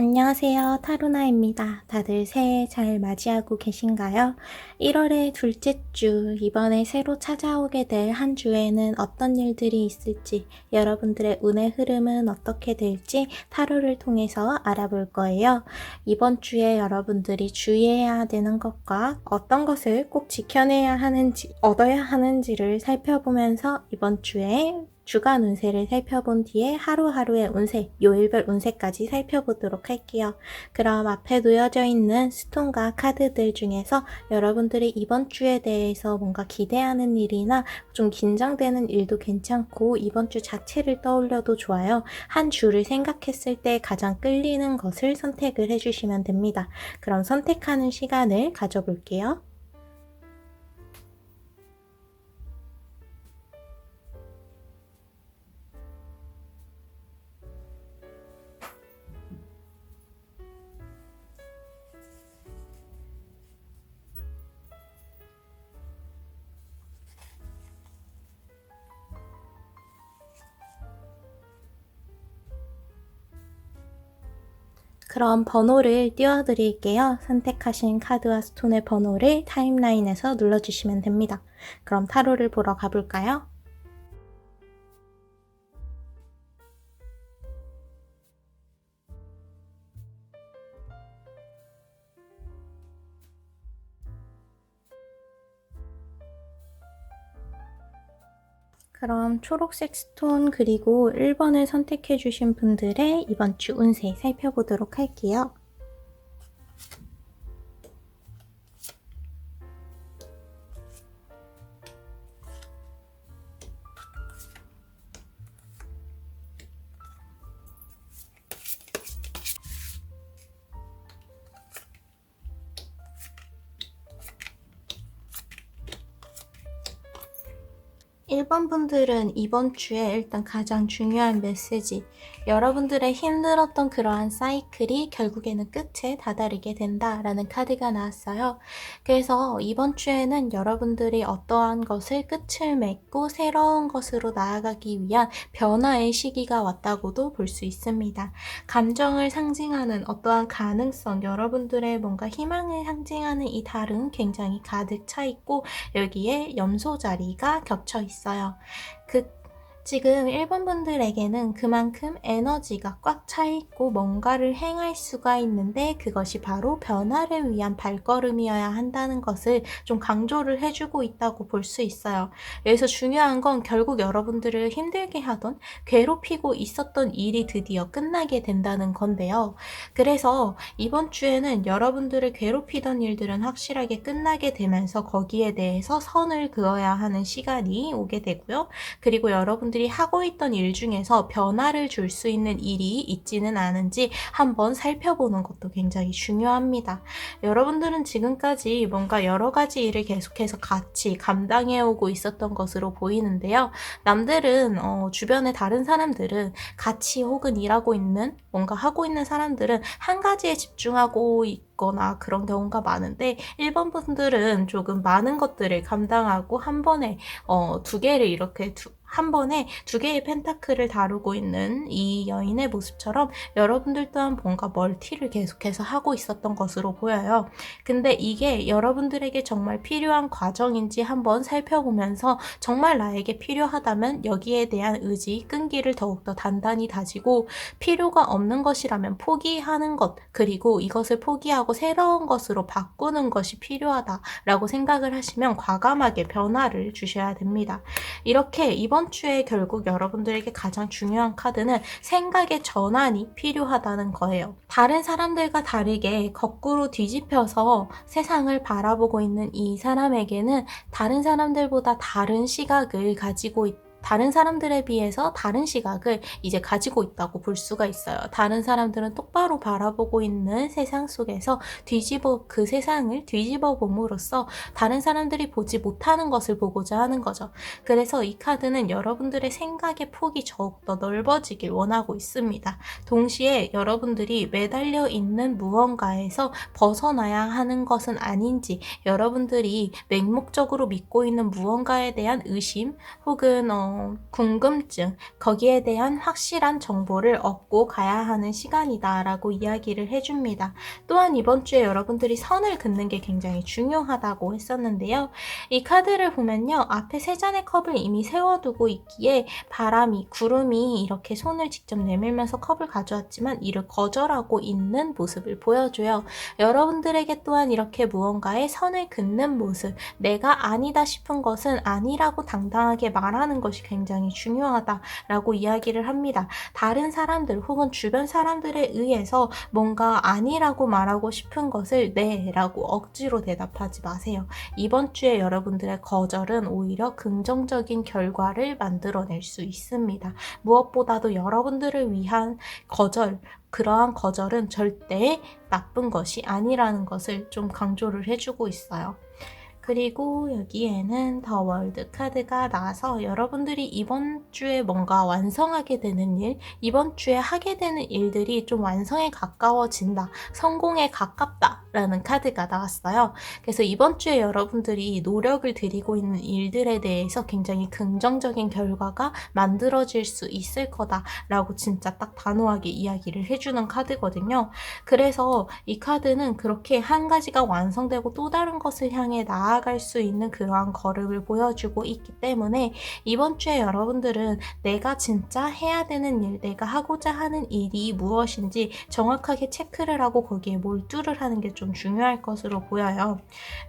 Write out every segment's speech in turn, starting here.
안녕하세요. 타로나입니다. 다들 새해 잘 맞이하고 계신가요? 1월의 둘째 주, 이번에 새로 찾아오게 될 한 주에는 어떤 일들이 있을지, 여러분들의 운의 흐름은 어떻게 될지 타로를 통해서 알아볼 거예요. 이번 주에 여러분들이 주의해야 되는 것과 어떤 것을 꼭 지켜내야 하는지, 얻어야 하는지를 살펴보면서 이번 주에 주간 운세를 살펴본 뒤에 하루하루의 운세, 요일별 운세까지 살펴보도록 할게요. 그럼 앞에 놓여져 있는 스톤과 카드들 중에서 여러분들이 이번 주에 대해서 뭔가 기대하는 일이나 좀 긴장되는 일도 괜찮고 이번 주 자체를 떠올려도 좋아요. 한 주를 생각했을 때 가장 끌리는 것을 선택을 해주시면 됩니다. 그럼 선택하는 시간을 가져볼게요. 그럼 번호를 띄워드릴게요. 선택하신 카드와 스톤의 번호를 타임라인에서 눌러주시면 됩니다. 그럼 타로를 보러 가볼까요? 그럼 초록색 스톤 그리고 1번을 선택해 주신 분들의 이번 주 운세 살펴보도록 할게요. 일 번 분들은 이번 주에 일단 가장 중요한 메시지, 여러분들의 힘들었던 그러한 사이클이 결국에는 끝에 다다르게 된다라는 카드가 나왔어요. 그래서 이번 주에는 여러분들이 어떠한 것을 끝을 맺고 새로운 것으로 나아가기 위한 변화의 시기가 왔다고도 볼 수 있습니다. 감정을 상징하는 어떠한 가능성, 여러분들의 뭔가 희망을 상징하는 이 달은 굉장히 가득 차 있고 여기에 염소 자리가 겹쳐 있어요. 지금 1번 분들에게는 그만큼 에너지가 꽉 차 있고 뭔가를 행할 수가 있는데 그것이 바로 변화를 위한 발걸음이어야 한다는 것을 좀 강조를 해주고 있다고 볼 수 있어요. 여기서 중요한 건 결국 여러분들을 힘들게 하던 괴롭히고 있었던 일이 드디어 끝나게 된다는 건데요. 그래서 이번 주에는 여러분들을 괴롭히던 일들은 확실하게 끝나게 되면서 거기에 대해서 선을 그어야 하는 시간이 오게 되고요. 그리고 여러분들이 하고 있던 일 중에서 변화를 줄 수 있는 일이 있지는 않은지 한번 살펴보는 것도 굉장히 중요합니다. 여러분들은 지금까지 뭔가 여러 가지 일을 계속해서 같이 감당해오고 있었던 것으로 보이는데요. 남들은 주변의 다른 사람들은 같이 혹은 일하고 있는 뭔가 하고 있는 사람들은 한 가지에 집중하고 있거나 그런 경우가 많은데 1번 분들은 조금 많은 것들을 감당하고 한 번에 두 개를 이렇게 한 번에 두 개의 펜타클을 다루고 있는 이 여인의 모습처럼 여러분들 또한 뭔가 멀티를 계속해서 하고 있었던 것으로 보여요. 근데 이게 여러분들에게 정말 필요한 과정인지 한번 살펴보면서 정말 나에게 필요하다면 여기에 대한 의지, 끈기를 더욱더 단단히 다지고 필요가 없는 것이라면 포기하는 것, 그리고 이것을 포기하고 새로운 것으로 바꾸는 것이 필요하다라고 생각을 하시면 과감하게 변화를 주셔야 됩니다. 이렇게 이번 주에 결국 여러분들에게 가장 중요한 카드는 생각의 전환이 필요하다는 거예요. 다른 사람들과 다르게 거꾸로 뒤집혀서 세상을 바라보고 있는 이 사람에게는 다른 사람들보다 다른 시각을 가지고 다른 사람들에 비해서 다른 시각을 이제 가지고 있다고 볼 수가 있어요. 다른 사람들은 똑바로 바라보고 있는 세상 속에서 그 세상을 뒤집어 봄으로써 다른 사람들이 보지 못하는 것을 보고자 하는 거죠. 그래서 이 카드는 여러분들의 생각의 폭이 더욱더 넓어지길 원하고 있습니다. 동시에 여러분들이 매달려 있는 무언가에서 벗어나야 하는 것은 아닌지, 여러분들이 맹목적으로 믿고 있는 무언가에 대한 의심 혹은 궁금증, 거기에 대한 확실한 정보를 얻고 가야 하는 시간이다라고 이야기를 해줍니다. 또한 이번 주에 여러분들이 선을 긋는 게 굉장히 중요하다고 했었는데요. 이 카드를 보면요. 앞에 세 잔의 컵을 이미 세워두고 있기에 바람이, 구름이 이렇게 손을 직접 내밀면서 컵을 가져왔지만 이를 거절하고 있는 모습을 보여줘요. 여러분들에게 또한 이렇게 무언가에 선을 긋는 모습, 내가 아니다 싶은 것은 아니라고 당당하게 말하는 것이 굉장히 중요하다라고 이야기를 합니다. 다른 사람들 혹은 주변 사람들에 의해서 뭔가 아니라고 말하고 싶은 것을 네 라고 억지로 대답하지 마세요. 이번 주에 여러분들의 거절은 오히려 긍정적인 결과를 만들어낼 수 있습니다. 무엇보다도 여러분들을 위한 거절, 그러한 거절은 절대 나쁜 것이 아니라는 것을 좀 강조를 해주고 있어요. 그리고 여기에는 더 월드 카드가 나와서 여러분들이 이번 주에 뭔가 완성하게 되는 일, 이번 주에 하게 되는 일들이 좀 완성에 가까워진다, 성공에 가깝다 라는 카드가 나왔어요. 그래서 이번 주에 여러분들이 노력을 들이고 있는 일들에 대해서 굉장히 긍정적인 결과가 만들어질 수 있을 거다라고 진짜 딱 단호하게 이야기를 해주는 카드거든요. 그래서 이 카드는 그렇게 한 가지가 완성되고 또 다른 것을 향해 나아갈 수 있는 그러한 걸음을 보여주고 있기 때문에 이번 주에 여러분들은 내가 진짜 해야 되는 일, 내가 하고자 하는 일이 무엇인지 정확하게 체크를 하고 거기에 몰두를 하는 게 좀 중요할 것으로 보여요.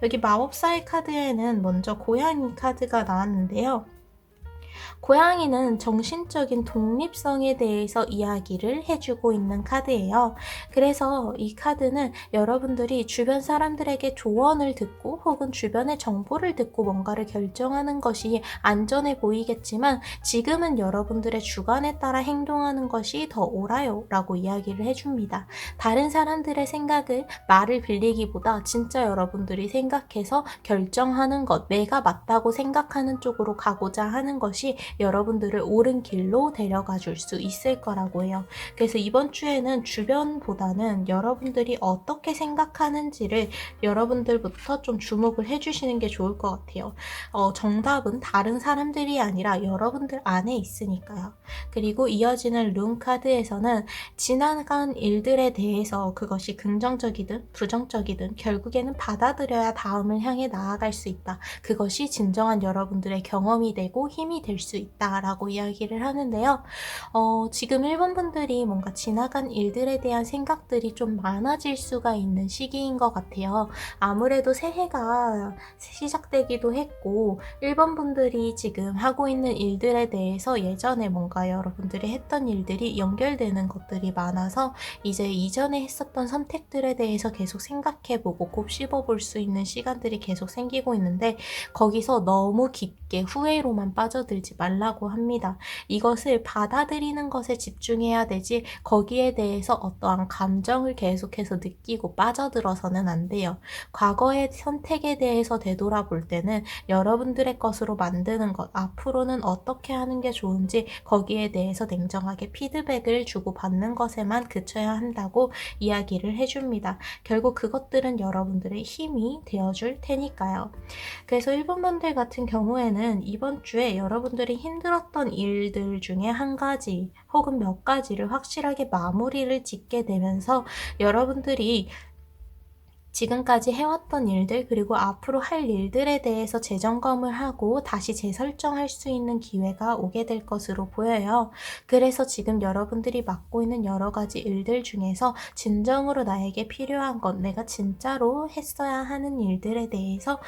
여기 마법사의 카드에는 먼저 고양이 카드가 나왔는데요. 고양이는 정신적인 독립성에 대해서 이야기를 해주고 있는 카드예요. 그래서 이 카드는 여러분들이 주변 사람들에게 조언을 듣고 혹은 주변의 정보를 듣고 뭔가를 결정하는 것이 안전해 보이겠지만 지금은 여러분들의 주관에 따라 행동하는 것이 더 옳아요 라고 이야기를 해줍니다. 다른 사람들의 생각을 말을 빌리기보다 진짜 여러분들이 생각해서 결정하는 것, 내가 맞다고 생각하는 쪽으로 가고자 하는 것이 여러분들을 옳은 길로 데려가 줄 수 있을 거라고 해요. 그래서 이번 주에는 주변보다는 여러분들이 어떻게 생각하는지를 여러분들부터 좀 주목을 해주시는 게 좋을 것 같아요. 정답은 다른 사람들이 아니라 여러분들 안에 있으니까요. 그리고 이어지는 룬 카드에서는 지나간 일들에 대해서 그것이 긍정적이든 부정적이든 결국에는 받아들여야 다음을 향해 나아갈 수 있다. 그것이 진정한 여러분들의 경험이 되고 힘이 될 수 있다라고 이야기를 하는데요. 지금 일본 분들이 뭔가 지나간 일들에 대한 생각들이 좀 많아질 수가 있는 시기인 것 같아요. 아무래도 새해가 시작되기도 했고 일본 분들이 지금 하고 있는 일들에 대해서 예전에 뭔가 여러분들이 했던 일들이 연결되는 것들이 많아서 이제 이전에 했었던 선택들에 대해서 계속 생각해보고 곱씹어볼 수 있는 시간들이 계속 생기고 있는데 거기서 너무 깊게 후회로만 빠져들지 말라고 합니다. 이것을 받아들이는 것에 집중해야 되지 거기에 대해서 어떠한 감정을 계속해서 느끼고 빠져들어서는 안 돼요. 과거의 선택에 대해서 되돌아볼 때는 여러분들의 것으로 만드는 것, 앞으로는 어떻게 하는 게 좋은지 거기에 대해서 냉정하게 피드백을 주고받는 것에만 그쳐야 한다고 이야기를 해줍니다. 결국 그것들은 여러분들의 힘이 되어줄 테니까요. 그래서 일본 분들 같은 경우에는 이번 주에 여러분들이 힘들었던 일들 중에 한 가지 혹은 몇 가지를 확실하게 마무리를 짓게 되면서 여러분들이 지금까지 해왔던 일들 그리고 앞으로 할 일들에 대해서 재점검을 하고 다시 재설정할 수 있는 기회가 오게 될 것으로 보여요. 그래서 지금 여러분들이 맡고 있는 여러 가지 일들 중에서 진정으로 나에게 필요한 것, 내가 진짜로 했어야 하는 일들에 대해서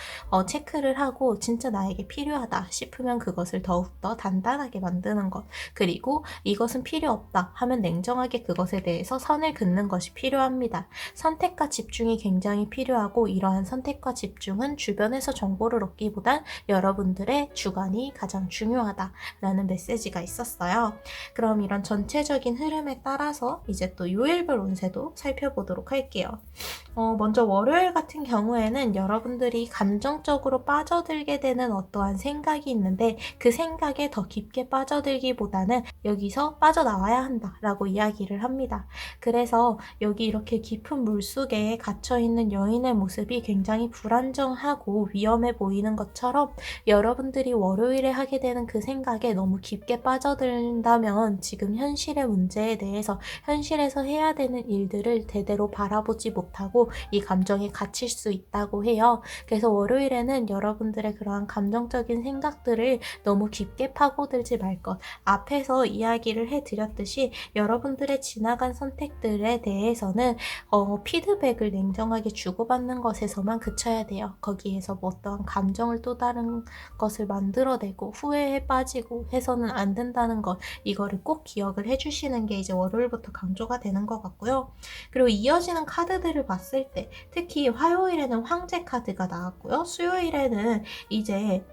체크를 하고 진짜 나에게 필요하다 싶으면 그것을 더욱더 단단하게 만드는 것, 그리고 이것은 필요 없다 하면 냉정하게 그것에 대해서 선을 긋는 것이 필요합니다. 선택과 집중이 굉장히 필요하고 이러한 선택과 집중은 주변에서 정보를 얻기보단 여러분들의 주관이 가장 중요하다라는 메시지가 있었어요. 그럼 이런 전체적인 흐름에 따라서 이제 또 요일별 운세도 살펴보도록 할게요. 먼저 월요일 같은 경우에는 여러분들이 감정적으로 빠져들게 되는 어떠한 생각이 있는데 그 생각에 더 깊게 빠져들기보다는 여기서 빠져나와야 한다라고 이야기를 합니다. 그래서 여기 이렇게 깊은 물속에 갇혀있는 있는 여인의 모습이 굉장히 불안정하고 위험해 보이는 것처럼 여러분들이 월요일에 하게 되는 그 생각에 너무 깊게 빠져든다면 지금 현실의 문제에 대해서 현실에서 해야 되는 일들을 제대로 바라보지 못하고 이 감정에 갇힐 수 있다고 해요. 그래서 월요일에는 여러분들의 그러한 감정적인 생각들을 너무 깊게 파고들지 말 것. 앞에서 이야기를 해드렸듯이 여러분들의 지나간 선택들에 대해서는 피드백을 냉정하게 주고받는 것에서만 그쳐야 돼요. 거기에서 뭐 어떠한 감정을 또 다른 것을 만들어내고 후회에 빠지고 해서는 안 된다는 것, 이거를 꼭 기억을 해주시는 게 이제 월요일부터 강조가 되는 것 같고요. 그리고 이어지는 카드들을 봤을 때 특히 화요일에는 황제 카드가 나왔고요. 수요일에는 이제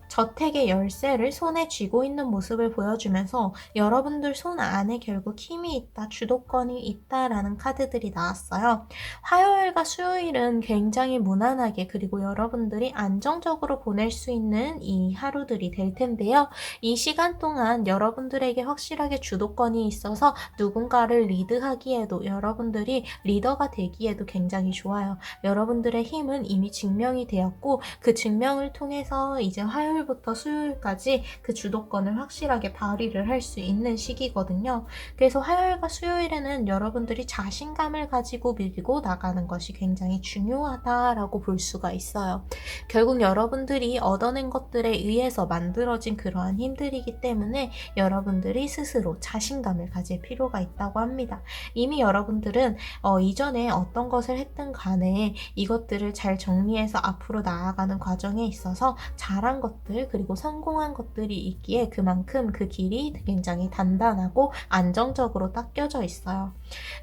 저택의 열쇠를 손에 쥐고 있는 모습을 보여주면서 여러분들 손 안에 결국 힘이 있다, 주도권이 있다라는 카드들이 나왔어요. 화요일과 수요일은 굉장히 무난하게 그리고 여러분들이 안정적으로 보낼 수 있는 이 하루들이 될 텐데요. 이 시간 동안 여러분들에게 확실하게 주도권이 있어서 누군가를 리드하기에도 여러분들이 리더가 되기에도 굉장히 좋아요. 여러분들의 힘은 이미 증명이 되었고 그 증명을 통해서 이제 화요일부터 수요일까지 그 주도권을 확실하게 발휘를 할 수 있는 시기거든요. 그래서 화요일과 수요일에는 여러분들이 자신감을 가지고 밀고 나가는 것이 굉장히 중요하다라고 볼 수가 있어요. 결국 여러분들이 얻어낸 것들에 의해서 만들어진 그러한 힘들이기 때문에 여러분들이 스스로 자신감을 가질 필요가 있다고 합니다. 이미 여러분들은 이전에 어떤 것을 했든 간에 이것들을 잘 정리해서 앞으로 나아가는 과정에 있어서 잘한 것들 그리고 성공한 것들이 있기에 그만큼 그 길이 굉장히 단단하고 안정적으로 닦여져 있어요.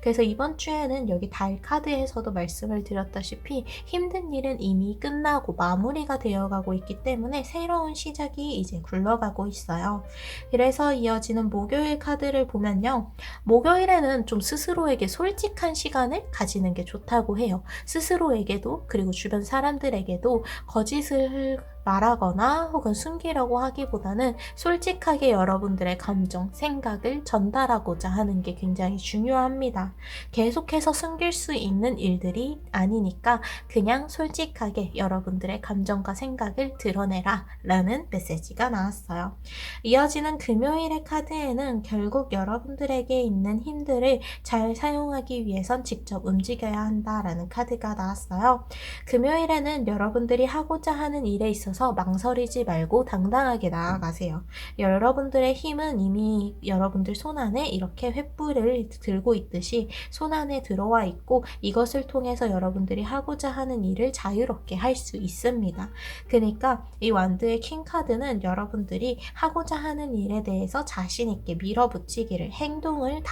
그래서 이번 주에는 여기 달 카드에서도 말씀을 드렸다시피 힘든 일은 이미 끝나고 마무리가 되어가고 있기 때문에 새로운 시작이 이제 굴러가고 있어요. 그래서 이어지는 목요일 카드를 보면요. 목요일에는 좀 스스로에게 솔직한 시간을 가지는 게 좋다고 해요. 스스로에게도 그리고 주변 사람들에게도 거짓을 말하거나 혹은 숨기려고 하기보다는 솔직하게 여러분들의 감정, 생각을 전달하고자 하는 게 굉장히 중요합니다. 계속해서 숨길 수 있는 일들이 아니니까 그냥 솔직하게 여러분들의 감정과 생각을 드러내라 라는 메시지가 나왔어요. 이어지는 금요일의 카드에는 결국 여러분들에게 있는 힘들을 잘 사용하기 위해선 직접 움직여야 한다라는 카드가 나왔어요. 금요일에는 여러분들이 하고자 하는 일에 있어서 망설이지 말고 당당하게 나아가세요. 여러분들의 힘은 이미 여러분들 손 안에 이렇게 횃불을 들고 있듯이 손 안에 들어와 있고 이것을 통해서 여러분들이 하고자 하는 일을 자유롭게 할 수 있습니다. 그러니까 이 완드의 킹 카드는 여러분들이 하고자 하는 일에 대해서 자신 있게 밀어붙이기를 행동을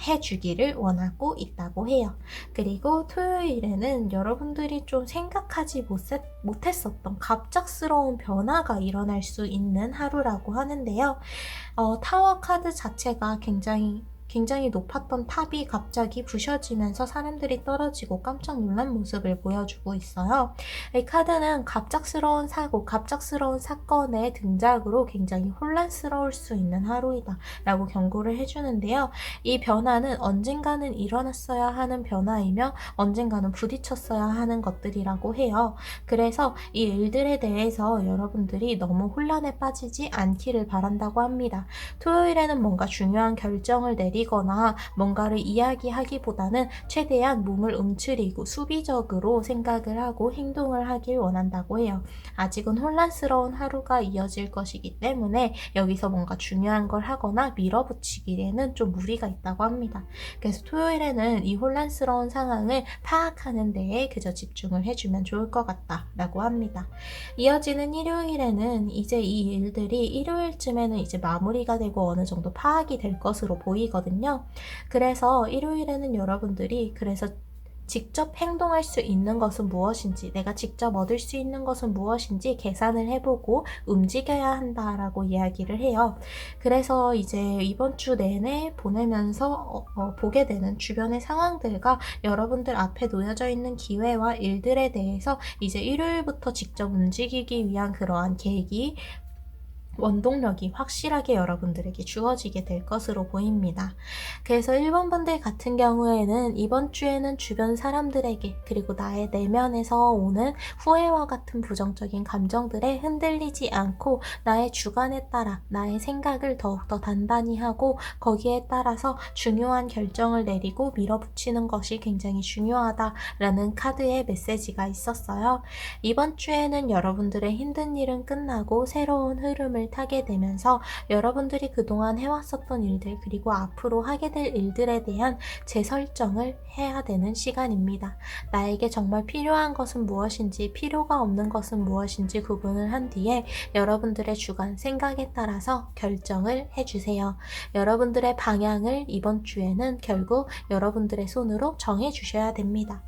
해주기를 원하고 있다고 해요. 그리고 토요일에는 여러분들이 좀 생각하지 못했었던 갑작스러운 변화가 일어날 수 있는 하루라고 하는데요. 타워 카드 자체가 굉장히 높았던 탑이 갑자기 부셔지면서 사람들이 떨어지고 깜짝 놀란 모습을 보여주고 있어요. 이 카드는 갑작스러운 사고, 갑작스러운 사건의 등장으로 굉장히 혼란스러울 수 있는 하루이다 라고 경고를 해주는데요. 이 변화는 언젠가는 일어났어야 하는 변화이며 언젠가는 부딪혔어야 하는 것들이라고 해요. 그래서 이 일들에 대해서 여러분들이 너무 혼란에 빠지지 않기를 바란다고 합니다. 토요일에는 뭔가 중요한 결정을 거나 뭔가를 이야기하기보다는 최대한 몸을 움츠리고 수비적으로 생각을 하고 행동을 하길 원한다고 해요. 아직은 혼란스러운 하루가 이어질 것이기 때문에 여기서 뭔가 중요한 걸 하거나 밀어붙이기에는 좀 무리가 있다고 합니다. 그래서 토요일에는 이 혼란스러운 상황을 파악하는 데에 그저 집중을 해주면 좋을 것 같다라고 합니다. 이어지는 일요일에는 이제 이 일들이 일요일쯤에는 이제 마무리가 되고 어느 정도 파악이 될 것으로 보이거든요. 그래서 일요일에는 여러분들이 직접 행동할 수 있는 것은 무엇인지, 내가 직접 얻을 수 있는 것은 무엇인지 계산을 해보고 움직여야 한다라고 이야기를 해요. 그래서 이제 이번 주 내내 보내면서 보게 되는 주변의 상황들과 여러분들 앞에 놓여져 있는 기회와 일들에 대해서 이제 일요일부터 직접 움직이기 위한 그러한 계획이 원동력이 확실하게 여러분들에게 주어지게 될 것으로 보입니다. 그래서 1번 분들 같은 경우에는 이번 주에는 주변 사람들에게 그리고 나의 내면에서 오는 후회와 같은 부정적인 감정들에 흔들리지 않고 나의 주관에 따라 나의 생각을 더욱더 단단히 하고 거기에 따라서 중요한 결정을 내리고 밀어붙이는 것이 굉장히 중요하다라는 카드의 메시지가 있었어요. 이번 주에는 여러분들의 힘든 일은 끝나고 새로운 흐름을 타게 되면서 여러분들이 그동안 해왔었던 일들 그리고 앞으로 하게 될 일들에 대한 재설정을 해야 되는 시간입니다. 나에게 정말 필요한 것은 무엇인지 필요가 없는 것은 무엇인지 구분을 한 뒤에 여러분들의 주관, 생각에 따라서 결정을 해주세요. 여러분들의 방향을 이번 주에는 결국 여러분들의 손으로 정해주셔야 됩니다.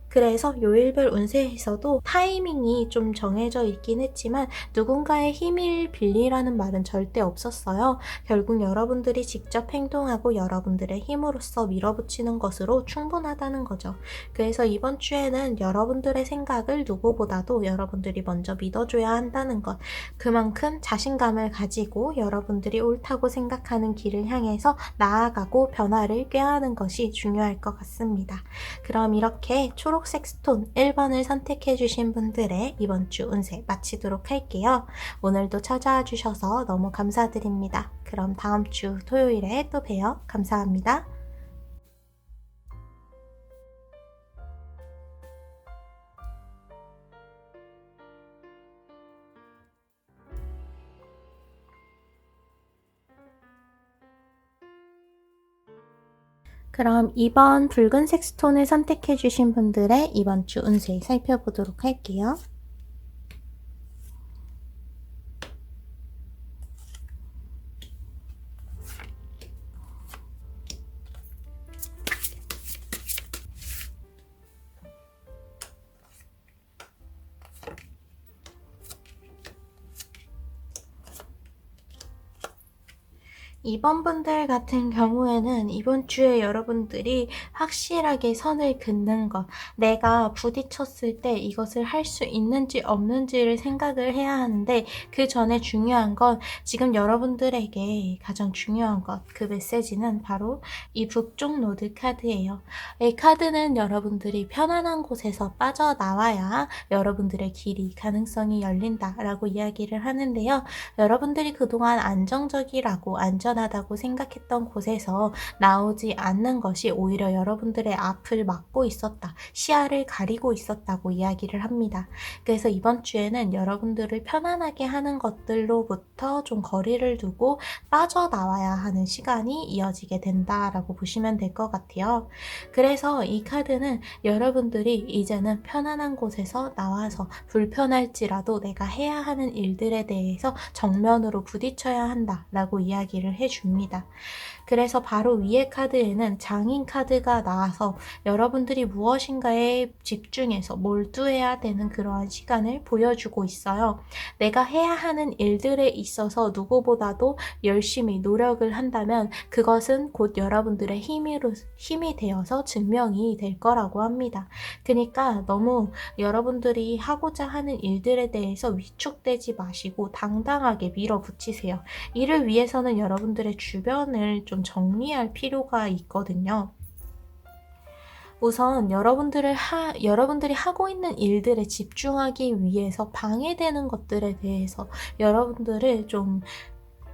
그래서 요일별 운세에서도 타이밍이 좀 정해져 있긴 했지만 누군가의 힘을 빌리라는 말은 절대 없었어요. 결국 여러분들이 직접 행동하고 여러분들의 힘으로써 밀어붙이는 것으로 충분하다는 거죠. 그래서 이번 주에는 여러분들의 생각을 누구보다도 여러분들이 먼저 믿어줘야 한다는 것. 그만큼 자신감을 가지고 여러분들이 옳다고 생각하는 길을 향해서 나아가고 변화를 꾀하는 것이 중요할 것 같습니다. 그럼 이렇게 초록색 스톤 1번을 선택해 주신 분들의 이번 주 운세 마치도록 할게요. 오늘도 찾아와 주셔서 너무 감사드립니다. 그럼 다음 주 토요일에 또 봬요. 감사합니다. 그럼 2번 붉은색 스톤을 선택해 주신 분들의 이번 주 운세 살펴보도록 할게요. 이번 분들 같은 경우에는 이번 주에 여러분들이 확실하게 선을 긋는 것, 내가 부딪혔을 때 이것을 할 수 있는지 없는지를 생각을 해야 하는데 그 전에 중요한 건 지금 여러분들에게 가장 중요한 것, 그 메시지는 바로 이 북쪽 노드 카드예요. 이 카드는 여러분들이 편안한 곳에서 빠져나와야 여러분들의 길이, 가능성이 열린다라고 이야기를 하는데요. 여러분들이 그동안 안정적이라고 안전하다고 생각했던 곳에서 나오지 않는 것이 오히려 여러분들의 앞을 막고 있었다. 시야를 가리고 있었다고 이야기를 합니다. 그래서 이번 주에는 여러분들을 편안하게 하는 것들로부터 좀 거리를 두고 빠져나와야 하는 시간이 이어지게 된다라고 보시면 될 것 같아요. 그래서 이 카드는 여러분들이 이제는 편안한 곳에서 나와서 불편할지라도 내가 해야 하는 일들에 대해서 정면으로 부딪혀야 한다라고 이야기를 해줍니다. 그래서 바로 위의 카드에는 장인 카드가 나와서 여러분들이 무엇인가에 집중해서 몰두해야 되는 그러한 시간을 보여주고 있어요. 내가 해야 하는 일들에 있어서 누구보다도 열심히 노력을 한다면 그것은 곧 여러분들의 힘이 되어서 증명이 될 거라고 합니다. 그러니까 너무 여러분들이 하고자 하는 일들에 대해서 위축되지 마시고 당당하게 밀어붙이세요. 이를 위해서는 여러분들의 주변을 좀 정리할 필요가 있거든요. 우선 여러분들이 하고 있는 일들에 집중하기 위해서 방해되는 것들에 대해서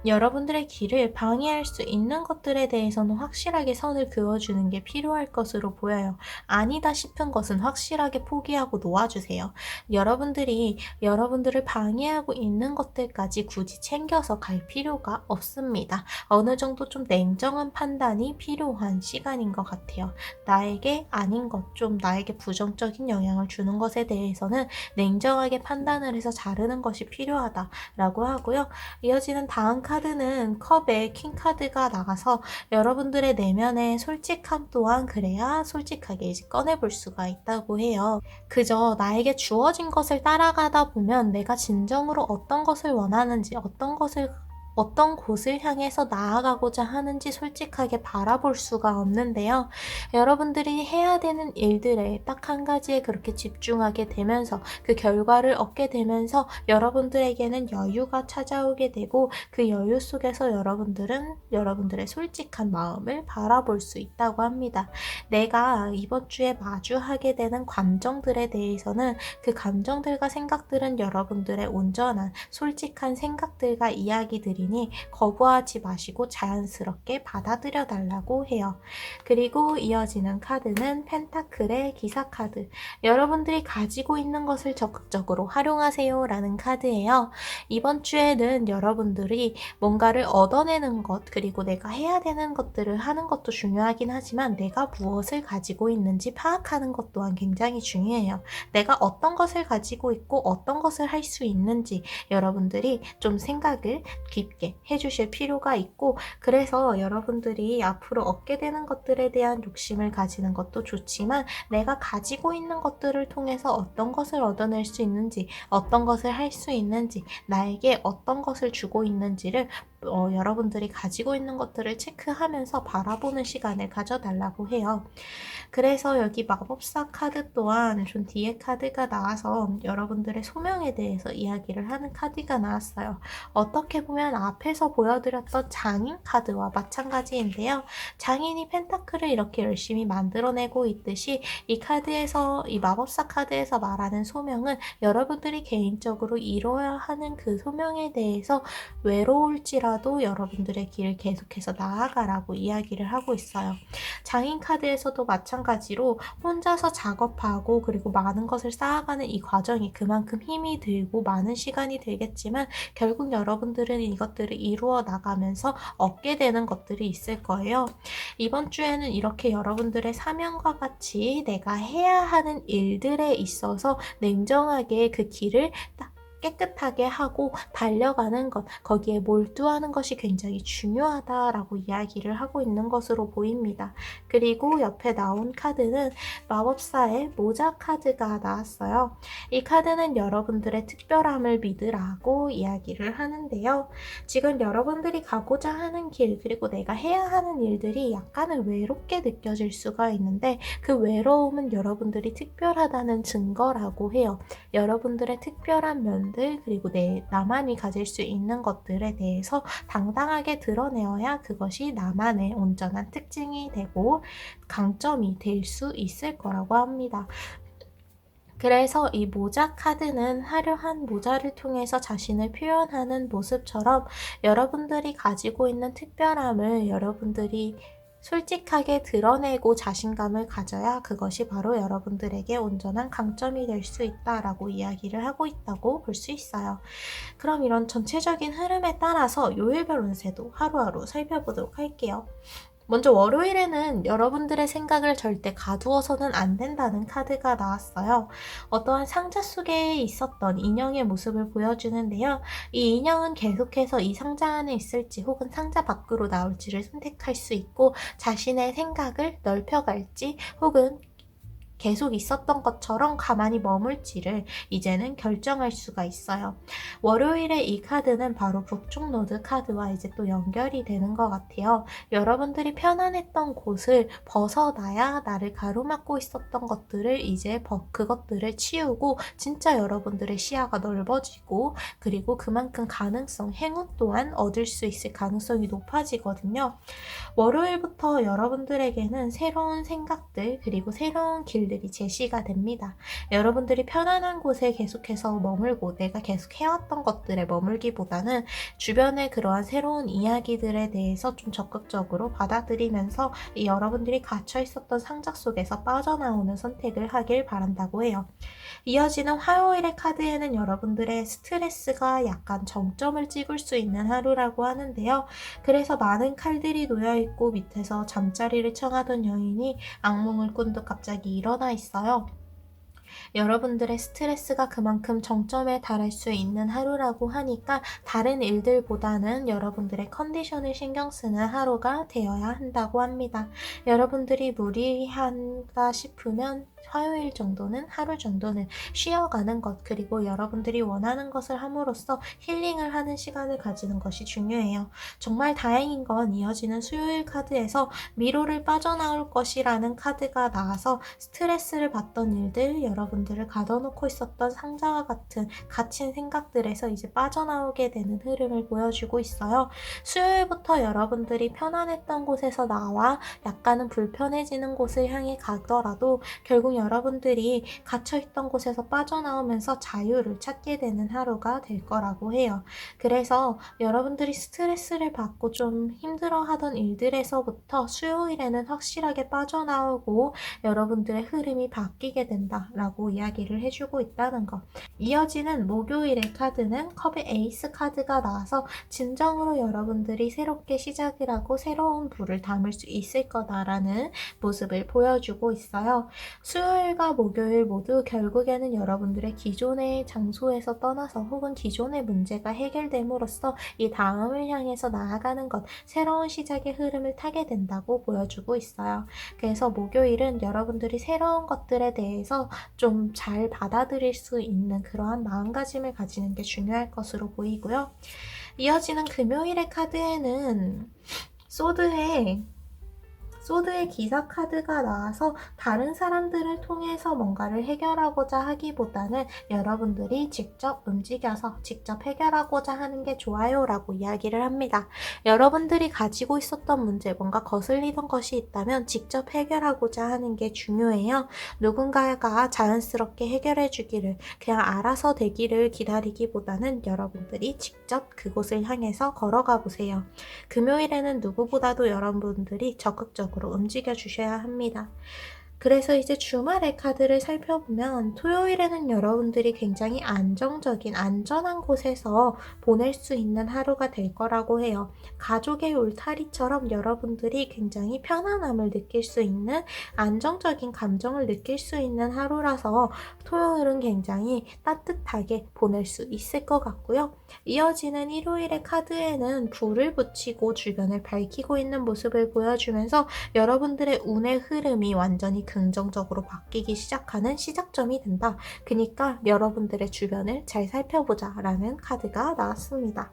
여러분들의 길을 방해할 수 있는 것들에 대해서는 확실하게 선을 그어주는 게 필요할 것으로 보여요. 아니다 싶은 것은 확실하게 포기하고 놓아주세요. 여러분들을 방해하고 있는 것들까지 굳이 챙겨서 갈 필요가 없습니다. 어느 정도 좀 냉정한 판단이 필요한 시간인 것 같아요. 나에게 아닌 것, 좀 나에게 부정적인 영향을 주는 것에 대해서는 냉정하게 판단을 해서 자르는 것이 필요하다라고 하고요. 이어지는 다음 카드는 컵에 킹 카드가 나가서 여러분들의 내면의 솔직함 또한 그래야 솔직하게 이제 꺼내볼 수가 있다고 해요. 그저 나에게 주어진 것을 따라가다 보면 내가 진정으로 어떤 것을 원하는지, 어떤 것을 어떤 곳을 향해서 나아가고자 하는지 솔직하게 바라볼 수가 없는데요. 여러분들이 해야 되는 일들에 딱 한 가지에 그렇게 집중하게 되면서 그 결과를 얻게 되면서 여러분들에게는 여유가 찾아오게 되고 그 여유 속에서 여러분들은 여러분들의 솔직한 마음을 바라볼 수 있다고 합니다. 내가 이번 주에 마주하게 되는 감정들에 대해서는 그 감정들과 생각들은 여러분들의 온전한 솔직한 생각들과 이야기들이니 거부하지 마시고 자연스럽게 받아들여 달라고 해요. 그리고 이어지는 카드는 펜타클의 기사 카드. 여러분들이 가지고 있는 것을 적극적으로 활용하세요 라는 카드예요. 이번 주에는 여러분들이 뭔가를 얻어내는 것, 그리고 내가 해야 되는 것들을 하는 것도 중요하긴 하지만 내가 무엇을 가지고 있는지 파악하는 것 또한 굉장히 중요해요. 내가 어떤 것을 가지고 있고 어떤 것을 할 수 있는지 여러분들이 좀 생각을 깊게 해주실 필요가 있고, 그래서 여러분들이 앞으로 얻게 되는 것들에 대한 욕심을 가지는 것도 좋지만 내가 가지고 있는 것들을 통해서 어떤 것을 얻어낼 수 있는지, 어떤 것을 할 수 있는지, 나에게 어떤 것을 주고 있는지를 여러분들이 가지고 있는 것들을 체크하면서 바라보는 시간을 가져달라고 해요. 그래서 여기 마법사 카드 또한 좀 뒤에 카드가 나와서 여러분들의 소명에 대해서 이야기를 하는 카드가 나왔어요. 어떻게 보면 앞에서 보여드렸던 장인 카드와 마찬가지인데요. 장인이 펜타클을 이렇게 열심히 만들어내고 있듯이 이 카드에서, 이 마법사 카드에서 말하는 소명은 여러분들이 개인적으로 이뤄야 하는 그 소명에 대해서 외로울지라도 여러분들의 길을 계속해서 나아가라고 이야기를 하고 있어요. 장인 카드에서도 마찬가지로 혼자서 작업하고 그리고 많은 것을 쌓아가는 이 과정이 그만큼 힘이 들고 많은 시간이 들겠지만 결국 여러분들은 이것들을 이루어 나가면서 얻게 되는 것들이 있을 거예요. 이번 주에는 이렇게 여러분들의 사명과 같이 내가 해야 하는 일들에 있어서 냉정하게 그 길을 딱 깨끗하게 하고 달려가는 것, 거기에 몰두하는 것이 굉장히 중요하다라고 이야기를 하고 있는 것으로 보입니다. 그리고 옆에 나온 카드는 마법사의 모자 카드가 나왔어요. 이 카드는 여러분들의 특별함을 믿으라고 이야기를 하는데요. 지금 여러분들이 가고자 하는 길, 그리고 내가 해야 하는 일들이 약간은 외롭게 느껴질 수가 있는데 그 외로움은 여러분들이 특별하다는 증거라고 해요. 여러분들의 특별한 면 그리고 나만이 가질 수 있는 것들에 대해서 당당하게 드러내어야 그것이 나만의 온전한 특징이 되고 강점이 될 수 있을 거라고 합니다. 그래서 이 모자 카드는 화려한 모자를 통해서 자신을 표현하는 모습처럼 여러분들이 가지고 있는 특별함을 여러분들이 솔직하게 드러내고 자신감을 가져야 그것이 바로 여러분들에게 온전한 강점이 될 수 있다라고 이야기를 하고 있다고 볼 수 있어요. 그럼 이런 전체적인 흐름에 따라서 요일별 운세도 하루하루 살펴보도록 할게요. 먼저 월요일에는 여러분들의 생각을 절대 가두어서는 안 된다는 카드가 나왔어요. 어떠한 상자 속에 있었던 인형의 모습을 보여주는데요. 이 인형은 계속해서 이 상자 안에 있을지 혹은 상자 밖으로 나올지를 선택할 수 있고 자신의 생각을 넓혀갈지 혹은 계속 있었던 것처럼 가만히 머물지를 이제는 결정할 수가 있어요. 월요일에 이 카드는 바로 북쪽 노드 카드와 이제 또 연결이 되는 것 같아요. 여러분들이 편안했던 곳을 벗어나야 나를 가로막고 있었던 것들을 이제 그것들을 치우고 진짜 여러분들의 시야가 넓어지고 그리고 그만큼 가능성, 행운 또한 얻을 수 있을 가능성이 높아지거든요. 월요일부터 여러분들에게는 새로운 생각들 그리고 새로운 길들이 제시가 됩니다. 여러분들이 편안한 곳에 계속해서 머물고 내가 계속 해왔던 것들에 머물기보다는 주변의 그러한 새로운 이야기들에 대해서 좀 적극적으로 받아들이면서 여러분들이 갇혀 있었던 상자 속에서 빠져나오는 선택을 하길 바란다고 해요. 이어지는 화요일의 카드에는 여러분들의 스트레스가 약간 정점을 찍을 수 있는 하루라고 하는데요. 그래서 많은 칼들이 놓여있고 밑에서 잠자리를 청하던 여인이 악몽을 꾼 듯 갑자기 일어나 있어요. 여러분들의 스트레스가 그만큼 정점에 달할 수 있는 하루라고 하니까 다른 일들보다는 여러분들의 컨디션을 신경 쓰는 하루가 되어야 한다고 합니다. 여러분들이 무리한가 싶으면 화요일 정도는, 하루 정도는 쉬어가는 것, 그리고 여러분들이 원하는 것을 함으로써 힐링을 하는 시간을 가지는 것이 중요해요. 정말 다행인 건 이어지는 수요일 카드에서 미로를 빠져나올 것이라는 카드가 나와서 스트레스를 받던 일들, 여러분들을 가둬놓고 있었던 상자와 같은 갇힌 생각들에서 이제 빠져나오게 되는 흐름을 보여주고 있어요. 수요일부터 여러분들이 편안했던 곳에서 나와 약간은 불편해지는 곳을 향해 가더라도 결국 여러분들이 갇혀있던 곳에서 빠져나오면서 자유를 찾게 되는 하루가 될 거라고 해요. 그래서 여러분들이 스트레스를 받고 좀 힘들어하던 일들에서부터 수요일에는 확실하게 빠져나오고 여러분들의 흐름이 바뀌게 된다라고 이야기를 해주고 있다는 것. 이어지는 목요일의 카드는 컵의 에이스 카드가 나와서 진정으로 여러분들이 새롭게 시작을 하고 새로운 불을 담을 수 있을 거다라는 모습을 보여주고 있어요. 수요일과 목요일 모두 결국에는 여러분들의 기존의 장소에서 떠나서 혹은 기존의 문제가 해결됨으로써 이 다음을 향해서 나아가는 것, 새로운 시작의 흐름을 타게 된다고 보여주고 있어요. 그래서 목요일은 여러분들이 새로운 것들에 대해서 좀 잘 받아들일 수 있는 그러한 마음가짐을 가지는 게 중요할 것으로 보이고요. 이어지는 금요일의 카드에는 소드의 기사 카드가 나와서 다른 사람들을 통해서 뭔가를 해결하고자 하기보다는 여러분들이 직접 움직여서 직접 해결하고자 하는 게 좋아요 라고 이야기를 합니다. 여러분들이 가지고 있었던 문제, 뭔가 거슬리던 것이 있다면 직접 해결하고자 하는 게 중요해요. 누군가가 자연스럽게 해결해 주기를, 그냥 알아서 되기를 기다리기보다는 여러분들이 직접 그곳을 향해서 걸어가 보세요. 금요일에는 누구보다도 여러분들이 적극적으로 움직여 주셔야 합니다. 그래서 이제 주말의 카드를 살펴보면 토요일에는 여러분들이 굉장히 안정적인 안전한 곳에서 보낼 수 있는 하루가 될 거라고 해요. 가족의 울타리처럼 여러분들이 굉장히 편안함을 느낄 수 있는 안정적인 감정을 느낄 수 있는 하루라서 토요일은 굉장히 따뜻하게 보낼 수 있을 것 같고요. 이어지는 일요일의 카드에는 불을 붙이고 주변을 밝히고 있는 모습을 보여주면서 여러분들의 운의 흐름이 완전히 긍정적으로 바뀌기 시작하는 시작점이 된다. 그러니까 여러분들의 주변을 잘 살펴보자 라는 카드가 나왔습니다.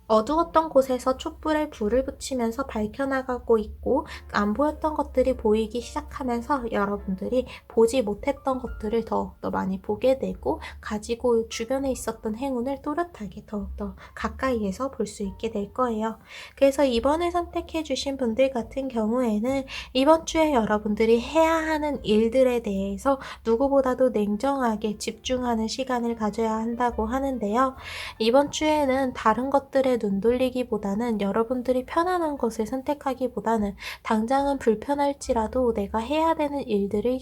어두웠던 곳에서 촛불에 불을 붙이면서 밝혀나가고 있고 안 보였던 것들이 보이기 시작하면서 여러분들이 보지 못했던 것들을 더욱더 많이 보게 되고 가지고 주변에 있었던 행운을 또렷하게 더욱더 가까이에서 볼 수 있게 될 거예요. 그래서 이번에 선택해 주신 분들 같은 경우에는 이번 주에 여러분들이 해야 하는 일들에 대해서 누구보다도 냉정하게 집중하는 시간을 가져야 한다고 하는데요. 이번 주에는 다른 것들에 눈 돌리기보다는 여러분들이 편안한 것을 선택하기보다는 당장은 불편할지라도 내가 해야 되는 일들을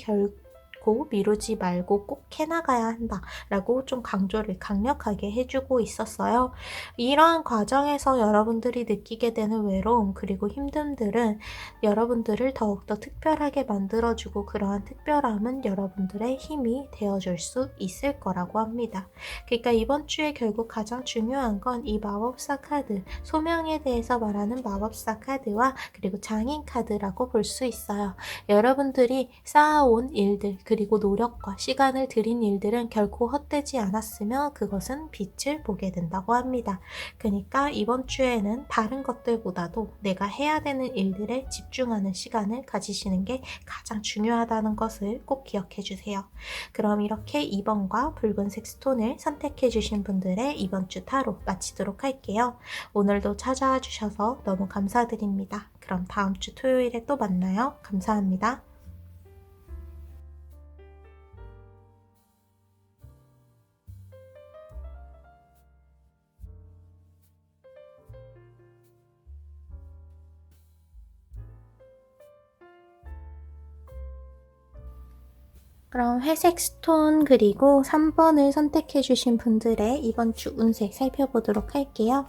미루지 말고 꼭 해나가야 한다라고 좀 강조를 강력하게 해주고 있었어요. 이러한 과정에서 여러분들이 느끼게 되는 외로움 그리고 힘듦들은 여러분들을 더욱더 특별하게 만들어주고 그러한 특별함은 여러분들의 힘이 되어줄 수 있을 거라고 합니다. 그러니까 이번 주에 결국 가장 중요한 건 이 마법사 카드, 소명에 대해서 말하는 마법사 카드와 그리고 장인 카드라고 볼 수 있어요. 여러분들이 쌓아온 일들 그리고 노력과 시간을 들인 일들은 결코 헛되지 않았으며 그것은 빛을 보게 된다고 합니다. 그러니까 이번 주에는 다른 것들보다도 내가 해야 되는 일들에 집중하는 시간을 가지시는 게 가장 중요하다는 것을 꼭 기억해 주세요. 그럼 이렇게 2번과 붉은색 스톤을 선택해 주신 분들의 이번 주 타로 마치도록 할게요. 오늘도 찾아와 주셔서 너무 감사드립니다. 그럼 다음 주 토요일에 또 만나요. 감사합니다. 그럼 회색 스톤 그리고 3번을 선택해 주신 분들의 이번 주 운세 살펴보도록 할게요.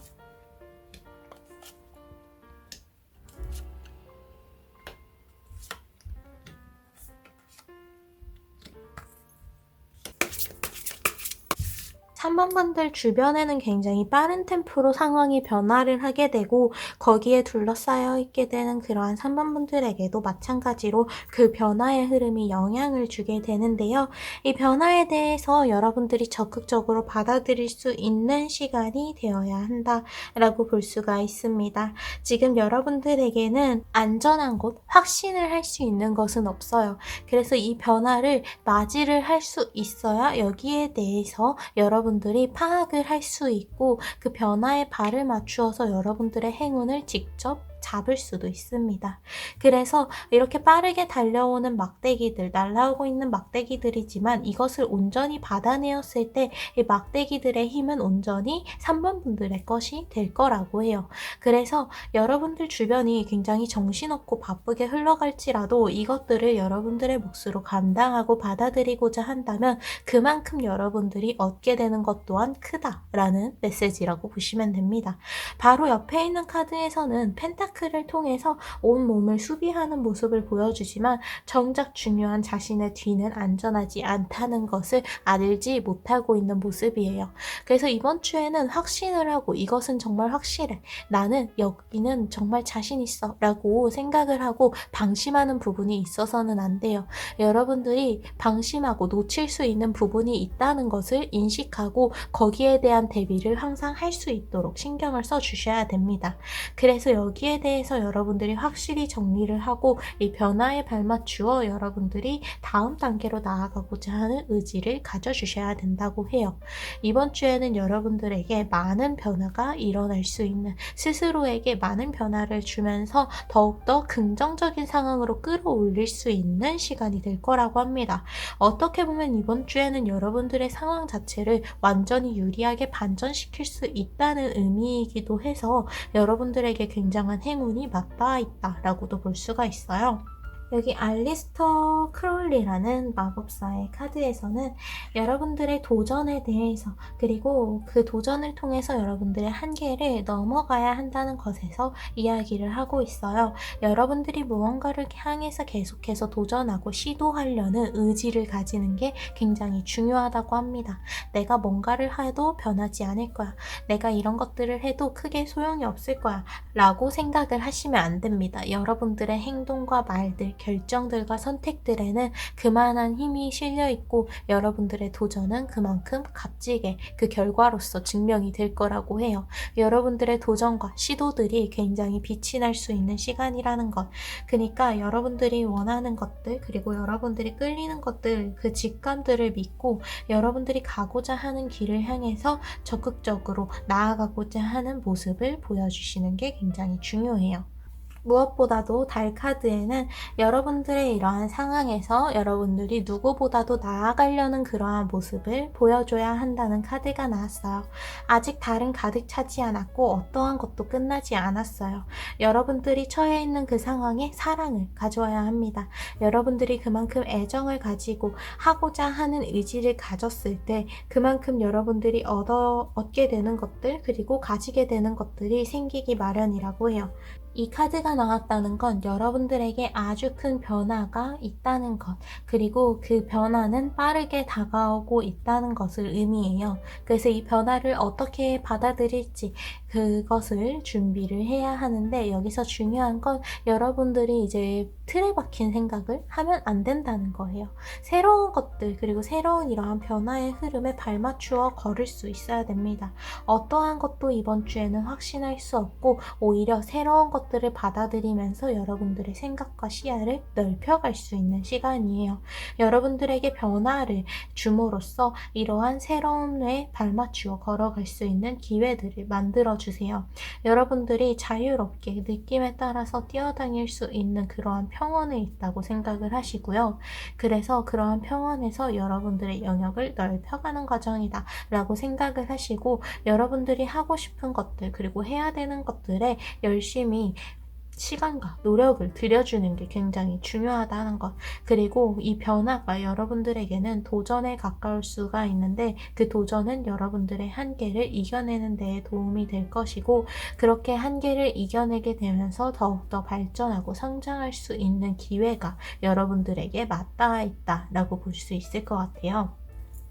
3번 분들 주변에는 굉장히 빠른 템포로 상황이 변화를 하게 되고 거기에 둘러싸여 있게 되는 그러한 3번 분들에게도 마찬가지로 그 변화의 흐름이 영향을 주게 되는데요. 이 변화에 대해서 여러분들이 적극적으로 받아들일 수 있는 시간이 되어야 한다라고 볼 수가 있습니다. 지금 여러분들에게는 안전한 곳, 확신을 할 수 있는 것은 없어요. 그래서 이 변화를 맞이를 할 수 있어야 여기에 대해서 여러분들이 파악을 할 수 있고 그 변화에 발을 맞추어서 여러분들의 행운을 직접 잡을 수도 있습니다. 그래서 이렇게 빠르게 달려오는 막대기들, 날아오고 있는 막대기들이지만 이것을 온전히 받아내었을 때 이 막대기들의 힘은 온전히 3번 분들의 것이 될 거라고 해요. 그래서 여러분들 주변이 굉장히 정신없고 바쁘게 흘러갈지라도 이것들을 여러분들의 몫으로 감당하고 받아들이고자 한다면 그만큼 여러분들이 얻게 되는 것 또한 크다라는 메시지라고 보시면 됩니다. 바로 옆에 있는 카드에서는 펜타클을 통해서 온몸을 수비하는 모습을 보여주지만 정작 중요한 자신의 뒤는 안전하지 않다는 것을 알지 못하고 있는 모습이에요. 그래서 이번 주에는 확신을 하고 이것은 정말 확실해. 나는 여기는 정말 자신 있어 라고 생각을 하고 방심하는 부분이 있어서는 안 돼요. 여러분들이 방심하고 놓칠 수 있는 부분이 있다는 것을 인식하고 거기에 대한 대비를 항상 할 수 있도록 신경을 써 주셔야 됩니다. 그래서 여기에 대해서 여러분들이 확실히 정리를 하고 이 변화에 발맞추어 여러분들이 다음 단계로 나아가고자 하는 의지를 가져주셔야 된다고 해요. 이번 주에는 여러분들에게 많은 변화가 일어날 수 있는, 스스로에게 많은 변화를 주면서 더욱더 긍정적인 상황으로 끌어올릴 수 있는 시간이 될 거라고 합니다. 어떻게 보면 이번 주에는 여러분들의 상황 자체를 완전히 유리하게 반전시킬 수 있다는 의미이기도 해서 여러분들에게 굉장한 행운이 맞닿아 있다라고도 볼 수가 있어요. 여기 알리스터 크롤리라는 마법사의 카드에서는 여러분들의 도전에 대해서 그리고 그 도전을 통해서 여러분들의 한계를 넘어가야 한다는 것에서 이야기를 하고 있어요. 여러분들이 무언가를 향해서 계속해서 도전하고 시도하려는 의지를 가지는 게 굉장히 중요하다고 합니다. 내가 뭔가를 해도 변하지 않을 거야. 내가 이런 것들을 해도 크게 소용이 없을 거야. 라고 생각을 하시면 안 됩니다. 여러분들의 행동과 말들, 결정들과 선택들에는 그만한 힘이 실려 있고 여러분들의 도전은 그만큼 값지게 그 결과로서 증명이 될 거라고 해요. 여러분들의 도전과 시도들이 굉장히 빛이 날 수 있는 시간이라는 것. 그러니까 여러분들이 원하는 것들 그리고 여러분들이 끌리는 것들 그 직감들을 믿고 여러분들이 가고자 하는 길을 향해서 적극적으로 나아가고자 하는 모습을 보여주시는 게 굉장히 중요해요. 무엇보다도 달 카드에는 여러분들의 이러한 상황에서 여러분들이 누구보다도 나아가려는 그러한 모습을 보여줘야 한다는 카드가 나왔어요. 아직 달은 가득 차지 않았고 어떠한 것도 끝나지 않았어요. 여러분들이 처해 있는 그 상황에 사랑을 가져와야 합니다. 여러분들이 그만큼 애정을 가지고 하고자 하는 의지를 가졌을 때 그만큼 여러분들이 얻게 되는 것들 그리고 가지게 되는 것들이 생기기 마련이라고 해요. 이 카드가 나왔다는 건 여러분들에게 아주 큰 변화가 있다는 것, 그리고 그 변화는 빠르게 다가오고 있다는 것을 의미해요. 그래서 이 변화를 어떻게 받아들일지 그것을 준비를 해야 하는데 여기서 중요한 건 여러분들이 이제 틀에 박힌 생각을 하면 안 된다는 거예요. 새로운 것들 그리고 새로운 이러한 변화의 흐름에 발맞추어 걸을 수 있어야 됩니다. 어떠한 것도 이번 주에는 확신할 수 없고 오히려 새로운 것들을 받아들이면서 여러분들의 생각과 시야를 넓혀갈 수 있는 시간이에요. 여러분들에게 변화를 줌으로써 이러한 새로움에 발맞추어 걸어갈 수 있는 기회들을 만들어 주세요. 여러분들이 자유롭게 느낌에 따라서 뛰어다닐 수 있는 그러한 평원에 있다고 생각을 하시고요. 그래서 그러한 평원에서 여러분들의 영역을 넓혀가는 과정이다 라고 생각을 하시고 여러분들이 하고 싶은 것들 그리고 해야 되는 것들에 열심히 시간과 노력을 들여주는 게 굉장히 중요하다는 것. 그리고 이 변화가 여러분들에게는 도전에 가까울 수가 있는데 그 도전은 여러분들의 한계를 이겨내는 데에 도움이 될 것이고 그렇게 한계를 이겨내게 되면서 더욱더 발전하고 성장할 수 있는 기회가 여러분들에게 맞닿아 있다라고 볼 수 있을 것 같아요.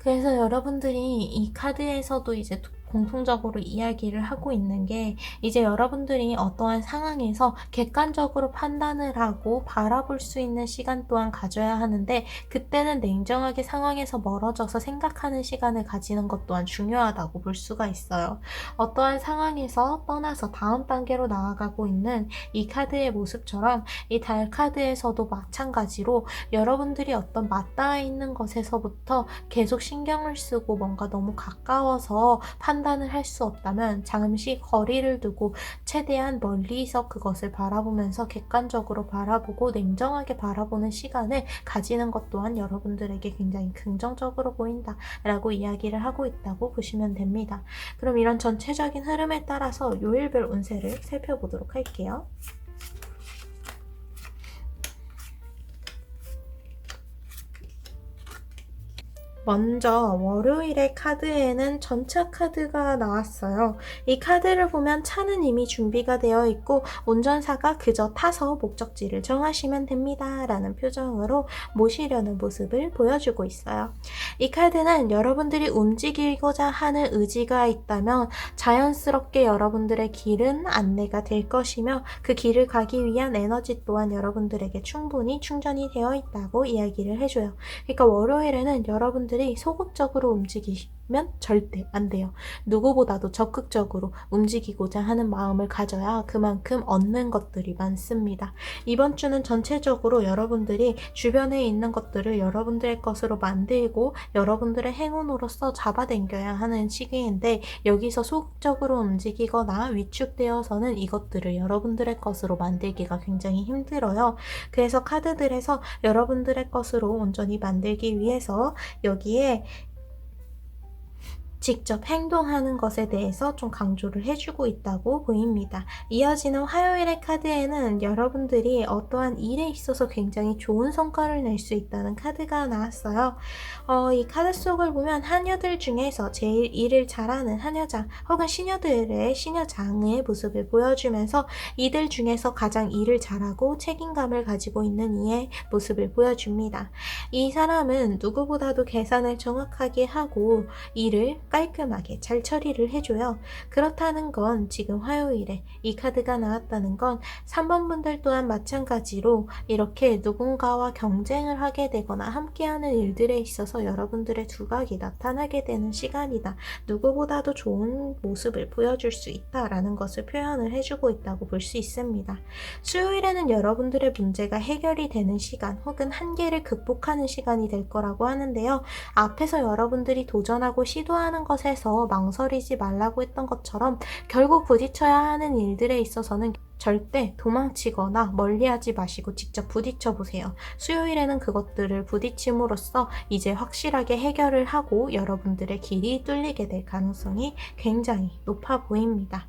그래서 여러분들이 이 카드에서도 이제 공통적으로 이야기를 하고 있는 게 이제 여러분들이 어떠한 상황에서 객관적으로 판단을 하고 바라볼 수 있는 시간 또한 가져야 하는데 그때는 냉정하게 상황에서 멀어져서 생각하는 시간을 가지는 것 또한 중요하다고 볼 수가 있어요. 어떠한 상황에서 떠나서 다음 단계로 나아가고 있는 이 카드의 모습처럼 이 달 카드에서도 마찬가지로 여러분들이 어떤 맞닿아 있는 것에서부터 계속 신경을 쓰고 뭔가 너무 가까워서 판단을 할 수 없다면 잠시 거리를 두고 최대한 멀리서 그것을 바라보면서 객관적으로 바라보고 냉정하게 바라보는 시간을 가지는 것 또한 여러분들에게 굉장히 긍정적으로 보인다라고 이야기를 하고 있다고 보시면 됩니다. 그럼 이런 전체적인 흐름에 따라서 요일별 운세를 살펴보도록 할게요. 먼저 월요일의 카드에는 전차 카드가 나왔어요. 이 카드를 보면 차는 이미 준비가 되어 있고 운전사가 그저 타서 목적지를 정하시면 됩니다. 라는 표정으로 모시려는 모습을 보여주고 있어요. 이 카드는 여러분들이 움직이고자 하는 의지가 있다면 자연스럽게 여러분들의 길은 안내가 될 것이며 그 길을 가기 위한 에너지 또한 여러분들에게 충분히 충전이 되어 있다고 이야기를 해줘요. 그러니까 월요일에는 여러분들이 소극적으로 움직이면 절대 안 돼요. 누구보다도 적극적으로 움직이고자 하는 마음을 가져야 그만큼 얻는 것들이 많습니다. 이번 주는 전체적으로 여러분들이 주변에 있는 것들을 여러분들의 것으로 만들고 여러분들의 행운으로서 잡아당겨야 하는 시기인데 여기서 소극적으로 움직이거나 위축되어서는 이것들을 여러분들의 것으로 만들기가 굉장히 힘들어요. 그래서 카드들에서 여러분들의 것으로 온전히 만들기 위해서 여기에 직접 행동하는 것에 대해서 좀 강조를 해주고 있다고 보입니다. 이어지는 화요일의 카드에는 여러분들이 어떠한 일에 있어서 굉장히 좋은 성과를 낼 수 있다는 카드가 나왔어요. 이 카드 속을 보면 하녀들 중에서 제일 일을 잘하는 하녀장 혹은 시녀들의 시녀장의 모습을 보여주면서 이들 중에서 가장 일을 잘하고 책임감을 가지고 있는 이의 모습을 보여줍니다. 이 사람은 누구보다도 계산을 정확하게 하고 일을 깔끔하게 잘 처리를 해줘요. 그렇다는 건 지금 화요일에 이 카드가 나왔다는 건 3번 분들 또한 마찬가지로 이렇게 누군가와 경쟁을 하게 되거나 함께하는 일들에 있어서 여러분들의 두각이 나타나게 되는 시간이다. 누구보다도 좋은 모습을 보여줄 수 있다라는 것을 표현을 해주고 있다고 볼 수 있습니다. 수요일에는 여러분들의 문제가 해결이 되는 시간 혹은 한계를 극복하는 시간이 될 거라고 하는데요. 앞에서 여러분들이 도전하고 시도하는 것에서 망설이지 말라고 했던 것처럼 결국 부딪혀야 하는 일들에 있어서는 절대 도망치거나 멀리하지 마시고 직접 부딪혀 보세요. 수요일에는 그것들을 부딪힘으로써 이제 확실하게 해결을 하고 여러분들의 길이 뚫리게 될 가능성이 굉장히 높아 보입니다.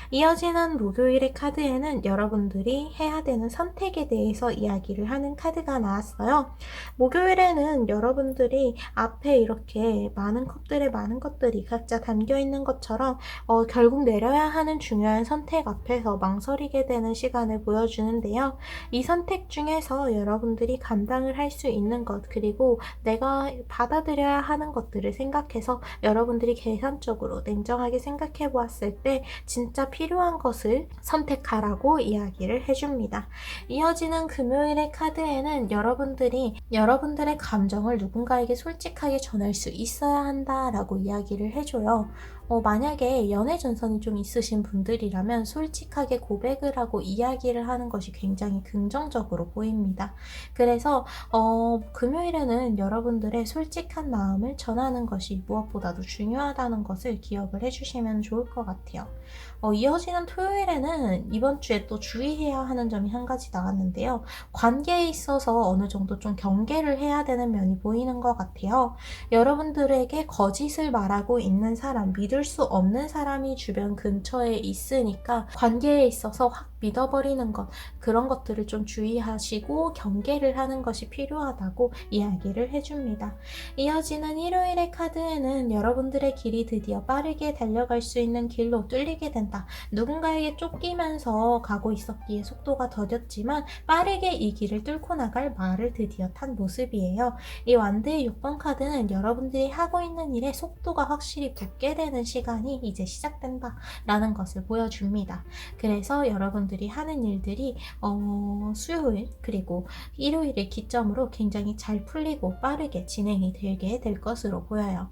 이어지는 목요일의 카드에는 여러분들이 해야 되는 선택에 대해서 이야기를 하는 카드가 나왔어요. 목요일에는 여러분들이 앞에 이렇게 많은 컵들에 많은 것들이 각자 담겨 있는 것처럼 결국 내려야 하는 중요한 선택 앞에서 망설이게 되는 시간을 보여주는데요. 이 선택 중에서 여러분들이 감당을 할 수 있는 것 그리고 내가 받아들여야 하는 것들을 생각해서 여러분들이 계산적으로 냉정하게 생각해 보았을 때 진짜 필요한 것을 선택하라고 이야기를 해줍니다. 이어지는 금요일의 카드에는 여러분들이 여러분들의 감정을 누군가에게 솔직하게 전할 수 있어야 한다라고 이야기를 해줘요. 만약에 연애 전선이 좀 있으신 분들이라면 솔직하게 고백을 하고 이야기를 하는 것이 굉장히 긍정적으로 보입니다. 그래서 금요일에는 여러분들의 솔직한 마음을 전하는 것이 무엇보다도 중요하다는 것을 기억을 해주시면 좋을 것 같아요. 이어지는 토요일에는 이번 주에 또 주의해야 하는 점이 한 가지 나왔는데요. 관계에 있어서 어느 정도 좀 경계를 해야 되는 면이 보이는 것 같아요. 여러분들에게 거짓을 말하고 있는 사람, 믿을 수 없는 사람이 주변 근처에 있으니까 관계에 있어서 믿어버리는 것, 그런 것들을 좀 주의하시고 경계를 하는 것이 필요하다고 이야기를 해줍니다. 이어지는 일요일의 카드에는 여러분들의 길이 드디어 빠르게 달려갈 수 있는 길로 뚫리게 된다. 누군가에게 쫓기면서 가고 있었기에 속도가 더뎠지만 빠르게 이 길을 뚫고 나갈 말을 드디어 탄 모습이에요. 이 완드의 6번 카드는 여러분들이 하고 있는 일에 속도가 확실히 붙게 되는 시간이 이제 시작된다 라는 것을 보여줍니다. 그래서 여러분들이 하는 일들이 수요일 그리고 일요일을 기점으로 굉장히 잘 풀리고 빠르게 진행이 되게 될 것으로 보여요.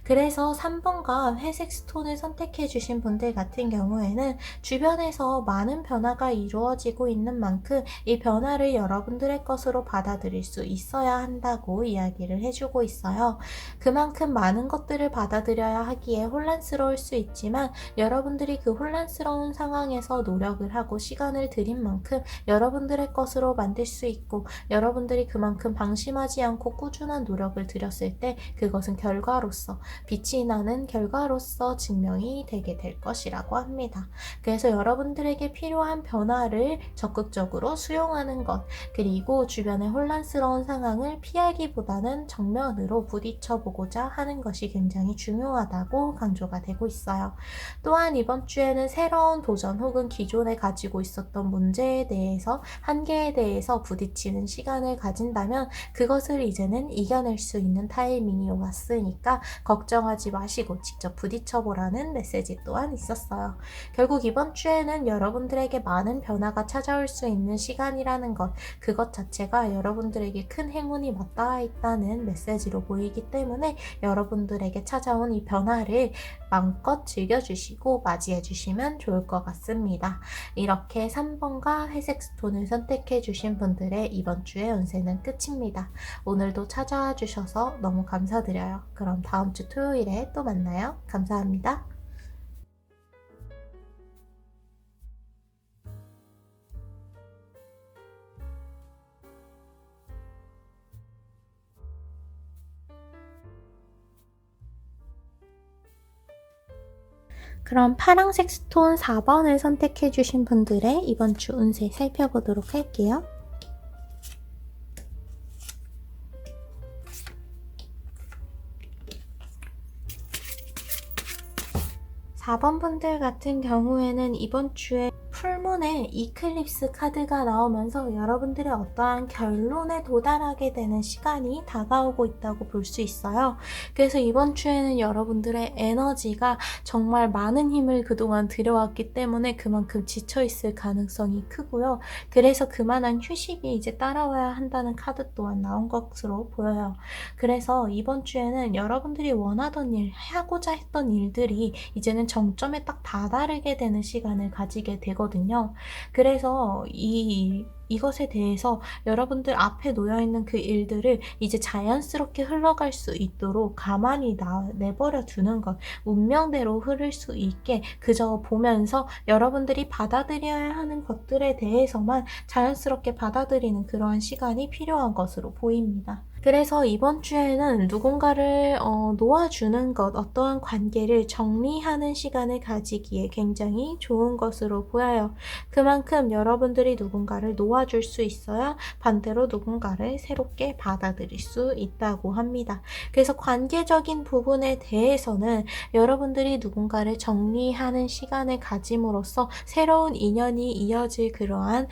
그래서 3번과 회색 스톤을 선택해 주신 분들 같은 경우에는 주변에서 많은 변화가 이루어지고 있는 만큼 이 변화를 여러분들의 것으로 받아들일 수 있어야 한다고 이야기를 해주고 있어요. 그만큼 많은 것들을 받아들여야 하기에 혼란스러울 수 있지만 여러분들이 그 혼란스러운 상황에서 노력을 하고 시간을 들인 만큼 여러분들의 것으로 만들 수 있고 여러분들이 그만큼 방심하지 않고 꾸준한 노력을 들였을 때 그것은 결과로서 빛이 나는 결과로서 증명이 되게 될 것이라고 합니다. 그래서 여러분들에게 필요한 변화를 적극적으로 수용하는 것, 그리고 주변의 혼란스러운 상황을 피하기보다는 정면으로 부딪혀보고자 하는 것이 굉장히 중요하다고 강조가 되고 있어요. 또한 이번 주에는 새로운 도전 혹은 기존에 가지고 있었던 문제에 대해서 한계에 대해서 부딪히는 시간을 가진다면 그것을 이제는 이겨낼 수 있는 타이밍이 왔으니까 걱정하지 마시고 직접 부딪혀보라는 메시지 또한 있었어요. 결국 이번 주에는 여러분들에게 많은 변화가 찾아올 수 있는 시간이라는 것, 그것 자체가 여러분들에게 큰 행운이 맞닿아 있다는 메시지로 보이기 때문에 여러분들에게 찾아온 이 변화를 마음껏 즐겨주시고 맞이해주시면 좋을 것 같습니다. 이렇게 3번과 회색 스톤을 선택해주신 분들의 이번 주의 운세는 끝입니다. 오늘도 찾아와 주셔서 너무 감사드려요. 그럼 다음 주 토요일에 또 만나요. 감사합니다. 그럼 파랑색 스톤 4번을 선택해주신 분들의 이번 주 운세 살펴보도록 할게요. 4번 분들 같은 경우에는 이번 주에 풀문에 이클립스 카드가 나오면서 여러분들의 어떠한 결론에 도달하게 되는 시간이 다가오고 있다고 볼 수 있어요. 그래서 이번 주에는 여러분들의 에너지가 정말 많은 힘을 그동안 들여왔기 때문에 그만큼 지쳐있을 가능성이 크고요. 그래서 그만한 휴식이 이제 따라와야 한다는 카드 또한 나온 것으로 보여요. 그래서 이번 주에는 여러분들이 원하던 일, 하고자 했던 일들이 이제는 정점에 딱 다다르게 되는 시간을 가지게 되거든요. 그래서 이것에 대해서 여러분들 앞에 놓여있는 그 일들을 이제 자연스럽게 흘러갈 수 있도록 가만히 내버려 두는 것, 운명대로 흐를 수 있게 그저 보면서 여러분들이 받아들여야 하는 것들에 대해서만 자연스럽게 받아들이는 그러한 시간이 필요한 것으로 보입니다. 그래서 이번 주에는 누군가를 놓아주는 것, 어떠한 관계를 정리하는 시간을 가지기에 굉장히 좋은 것으로 보여요. 그만큼 여러분들이 누군가를 놓아줄 수 있어야 반대로 누군가를 새롭게 받아들일 수 있다고 합니다. 그래서 관계적인 부분에 대해서는 여러분들이 누군가를 정리하는 시간을 가짐으로써 새로운 인연이 이어질 그러한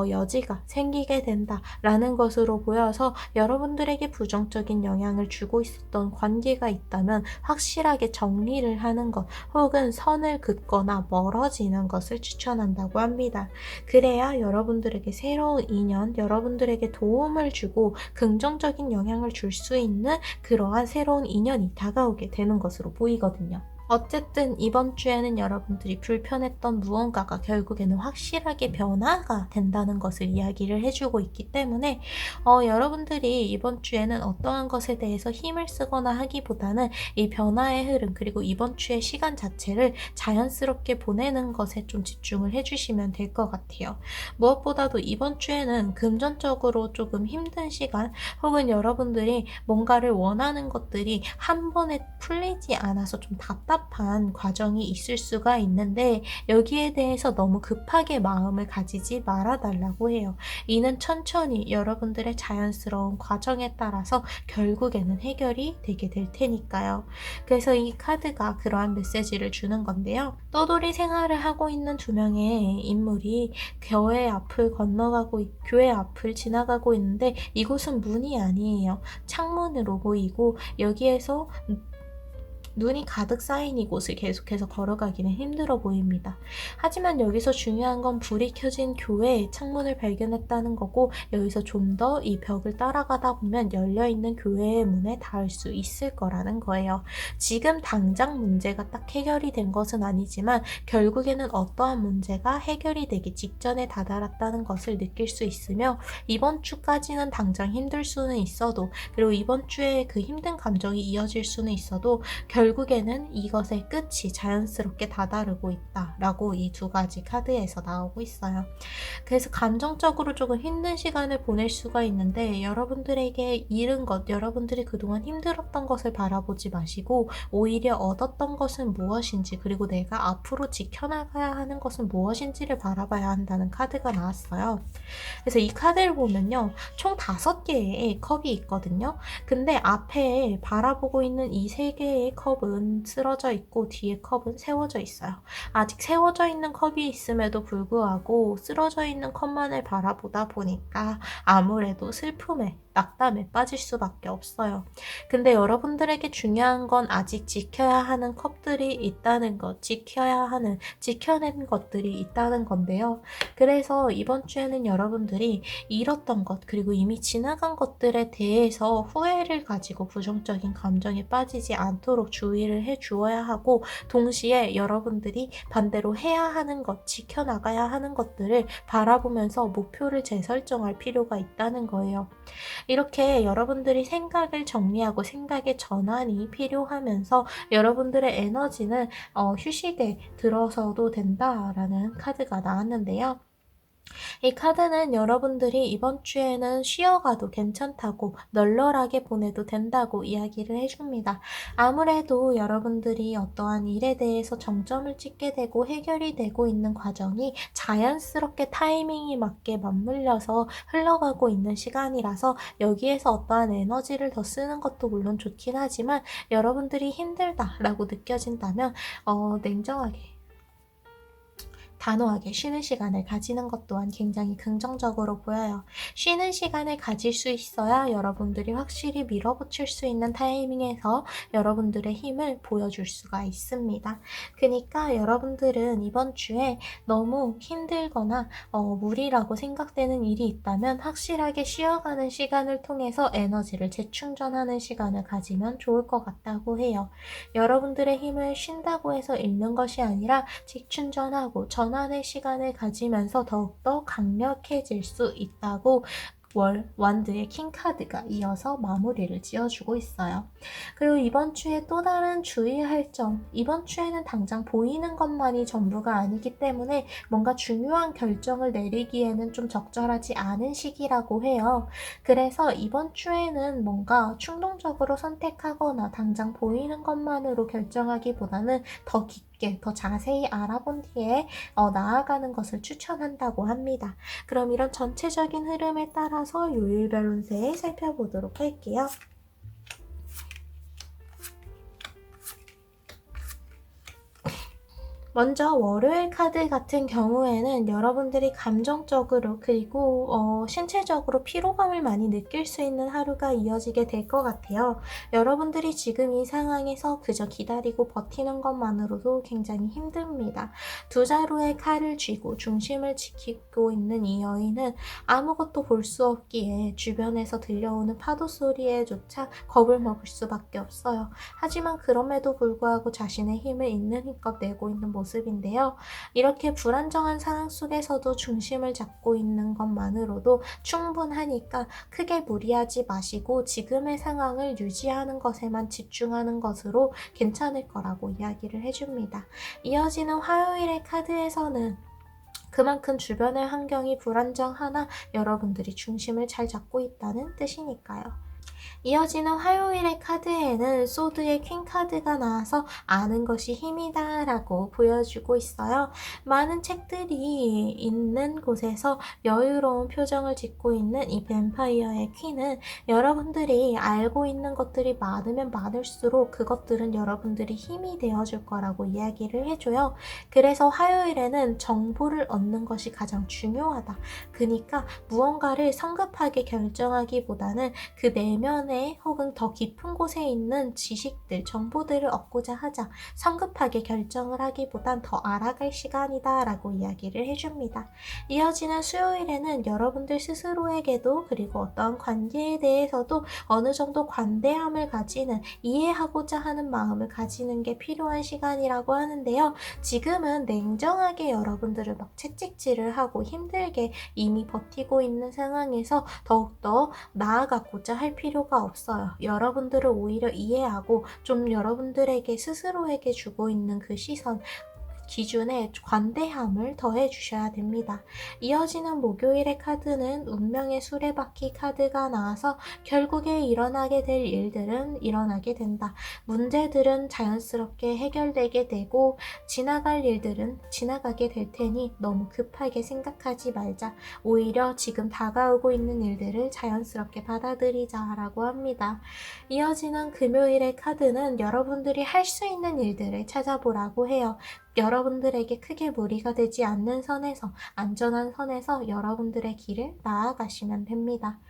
여지가 생기게 된다라는 것으로 보여서 여러분들에게 부정적인 영향을 주고 있었던 관계가 있다면 확실하게 정리를 하는 것 혹은 선을 긋거나 멀어지는 것을 추천한다고 합니다. 그래야 여러분들에게 새로운 인연, 여러분들에게 도움을 주고 긍정적인 영향을 줄 수 있는 그러한 새로운 인연이 다가오게 되는 것으로 보이거든요. 어쨌든 이번 주에는 여러분들이 불편했던 무언가가 결국에는 확실하게 변화가 된다는 것을 이야기를 해주고 있기 때문에 여러분들이 이번 주에는 어떠한 것에 대해서 힘을 쓰거나 하기보다는 이 변화의 흐름 그리고 이번 주의 시간 자체를 자연스럽게 보내는 것에 좀 집중을 해주시면 될 것 같아요. 무엇보다도 이번 주에는 금전적으로 조금 힘든 시간 혹은 여러분들이 뭔가를 원하는 것들이 한 번에 풀리지 않아서 좀 답답한 복잡한 과정이 있을 수가 있는데 여기에 대해서 너무 급하게 마음을 가지지 말아달라고 해요. 이는 천천히 여러분들의 자연스러운 과정에 따라서 결국에는 해결이 되게 될 테니까요. 그래서 이 카드가 그러한 메시지를 주는 건데요. 떠돌이 생활을 하고 있는 두 명의 인물이 교회 앞을 지나가고 있는데 이곳은 문이 아니에요. 창문으로 보이고 여기에서 눈이 가득 쌓인 이곳을 계속해서 걸어가기는 힘들어 보입니다. 하지만 여기서 중요한 건 불이 켜진 교회의 창문을 발견했다는 거고 여기서 좀 더 이 벽을 따라가다 보면 열려있는 교회의 문에 닿을 수 있을 거라는 거예요. 지금 당장 문제가 딱 해결이 된 것은 아니지만 결국에는 어떠한 문제가 해결이 되기 직전에 다다랐다는 것을 느낄 수 있으며 이번 주까지는 당장 힘들 수는 있어도 그리고 이번 주에 그 힘든 감정이 이어질 수는 있어도 결국에는 이것의 끝이 자연스럽게 다다르고 있다라고 이 두 가지 카드에서 나오고 있어요. 그래서 감정적으로 조금 힘든 시간을 보낼 수가 있는데 여러분들에게 잃은 것, 여러분들이 그동안 힘들었던 것을 바라보지 마시고 오히려 얻었던 것은 무엇인지 그리고 내가 앞으로 지켜나가야 하는 것은 무엇인지를 바라봐야 한다는 카드가 나왔어요. 그래서 이 카드를 보면요. 총 5개의 컵이 있거든요. 근데 앞에 바라보고 있는 이 3개의 컵은 쓰러져 있고 뒤에 컵은 세워져 있어요. 아직 세워져 있는 컵이 있음에도 불구하고 쓰러져 있는 컵만을 바라보다 보니까 아무래도 슬픔에 낙담에 빠질 수밖에 없어요. 근데 여러분들에게 중요한 건 아직 지켜야 하는 컵들이 있다는 것, 지켜낸 것들이 있다는 건데요. 그래서 이번 주에는 여러분들이 잃었던 것, 그리고 이미 지나간 것들에 대해서 후회를 가지고 부정적인 감정에 빠지지 않도록 주의를 해 주어야 하고, 동시에 여러분들이 반대로 해야 하는 것, 지켜나가야 하는 것들을 바라보면서 목표를 재설정할 필요가 있다는 거예요. 이렇게 여러분들이 생각을 정리하고 생각의 전환이 필요하면서 여러분들의 에너지는 휴식에 들어서도 된다라는 카드가 나왔는데요. 이 카드는 여러분들이 이번 주에는 쉬어가도 괜찮다고 널널하게 보내도 된다고 이야기를 해줍니다. 아무래도 여러분들이 어떠한 일에 대해서 정점을 찍게 되고 해결이 되고 있는 과정이 자연스럽게 타이밍이 맞게 맞물려서 흘러가고 있는 시간이라서 여기에서 어떠한 에너지를 더 쓰는 것도 물론 좋긴 하지만 여러분들이 힘들다라고 느껴진다면 냉정하게 단호하게 쉬는 시간을 가지는 것 또한 굉장히 긍정적으로 보여요. 쉬는 시간을 가질 수 있어야 여러분들이 확실히 밀어붙일 수 있는 타이밍에서 여러분들의 힘을 보여줄 수가 있습니다. 그러니까 여러분들은 이번 주에 너무 힘들거나 무리라고 생각되는 일이 있다면 확실하게 쉬어가는 시간을 통해서 에너지를 재충전하는 시간을 가지면 좋을 것 같다고 해요. 여러분들의 힘을 쉰다고 해서 잃는 것이 아니라 재충전하고 전환의 시간을 가지면서 더욱더 강력해질 수 있다고 완드의 킹카드가 이어서 마무리를 지어주고 있어요. 그리고 이번 주에 또 다른 주의할 점, 이번 주에는 당장 보이는 것만이 전부가 아니기 때문에 뭔가 중요한 결정을 내리기에는 좀 적절하지 않은 시기라고 해요. 그래서 이번 주에는 뭔가 충동적으로 선택하거나 당장 보이는 것만으로 결정하기보다는 더 깊게, 더 자세히 알아본 뒤에 나아가는 것을 추천한다고 합니다. 그럼 이런 전체적인 흐름에 따라서 요일별 운세 살펴보도록 할게요. 먼저 월요일 카드 같은 경우에는 여러분들이 감정적으로 그리고 신체적으로 피로감을 많이 느낄 수 있는 하루가 이어지게 될 것 같아요. 여러분들이 지금 이 상황에서 그저 기다리고 버티는 것만으로도 굉장히 힘듭니다. 두 자루의 칼을 쥐고 중심을 지키고 있는 이 여인은 아무것도 볼 수 없기에 주변에서 들려오는 파도 소리에조차 겁을 먹을 수밖에 없어요. 하지만 그럼에도 불구하고 자신의 힘을 있는 힘껏 내고 있는 모습인데요. 이렇게 불안정한 상황 속에서도 중심을 잡고 있는 것만으로도 충분하니까 크게 무리하지 마시고 지금의 상황을 유지하는 것에만 집중하는 것으로 괜찮을 거라고 이야기를 해줍니다. 이어지는 화요일의 카드에서는 그만큼 주변의 환경이 불안정하나 여러분들이 중심을 잘 잡고 있다는 뜻이니까요. 이어지는 화요일의 카드에는 소드의 퀸 카드가 나와서 아는 것이 힘이다 라고 보여주고 있어요. 많은 책들이 있는 곳에서 여유로운 표정을 짓고 있는 이 뱀파이어의 퀸은 여러분들이 알고 있는 것들이 많으면 많을수록 그것들은 여러분들이 힘이 되어줄 거라고 이야기를 해줘요. 그래서 화요일에는 정보를 얻는 것이 가장 중요하다. 그러니까 무언가를 성급하게 결정하기보다는 그 내면에 혹은 더 깊은 곳에 있는 지식들, 정보들을 얻고자 하자. 성급하게 결정을 하기보단 더 알아갈 시간이다 라고 이야기를 해줍니다. 이어지는 수요일에는 여러분들 스스로에게도 그리고 어떤 관계에 대해서도 어느 정도 관대함을 가지는, 이해하고자 하는 마음을 가지는 게 필요한 시간이라고 하는데요. 지금은 냉정하게 여러분들을 막 채찍질을 하고 힘들게 이미 버티고 있는 상황에서 더욱더 나아가고자 할 필요가 없어요. 여러분들을 오히려 이해하고 좀 여러분들에게 스스로에게 주고 있는 그 시선, 기준에 관대함을 더해 주셔야 됩니다. 이어지는 목요일의 카드는 운명의 수레바퀴 카드가 나와서 결국에 일어나게 될 일들은 일어나게 된다. 문제들은 자연스럽게 해결되게 되고 지나갈 일들은 지나가게 될 테니 너무 급하게 생각하지 말자. 오히려 지금 다가오고 있는 일들을 자연스럽게 받아들이자라고 합니다. 이어지는 금요일의 카드는 여러분들이 할 수 있는 일들을 찾아보라고 해요. 여러분들에게 크게 무리가 되지 않는 선에서, 안전한 선에서 여러분들의 길을 나아가시면 됩니다.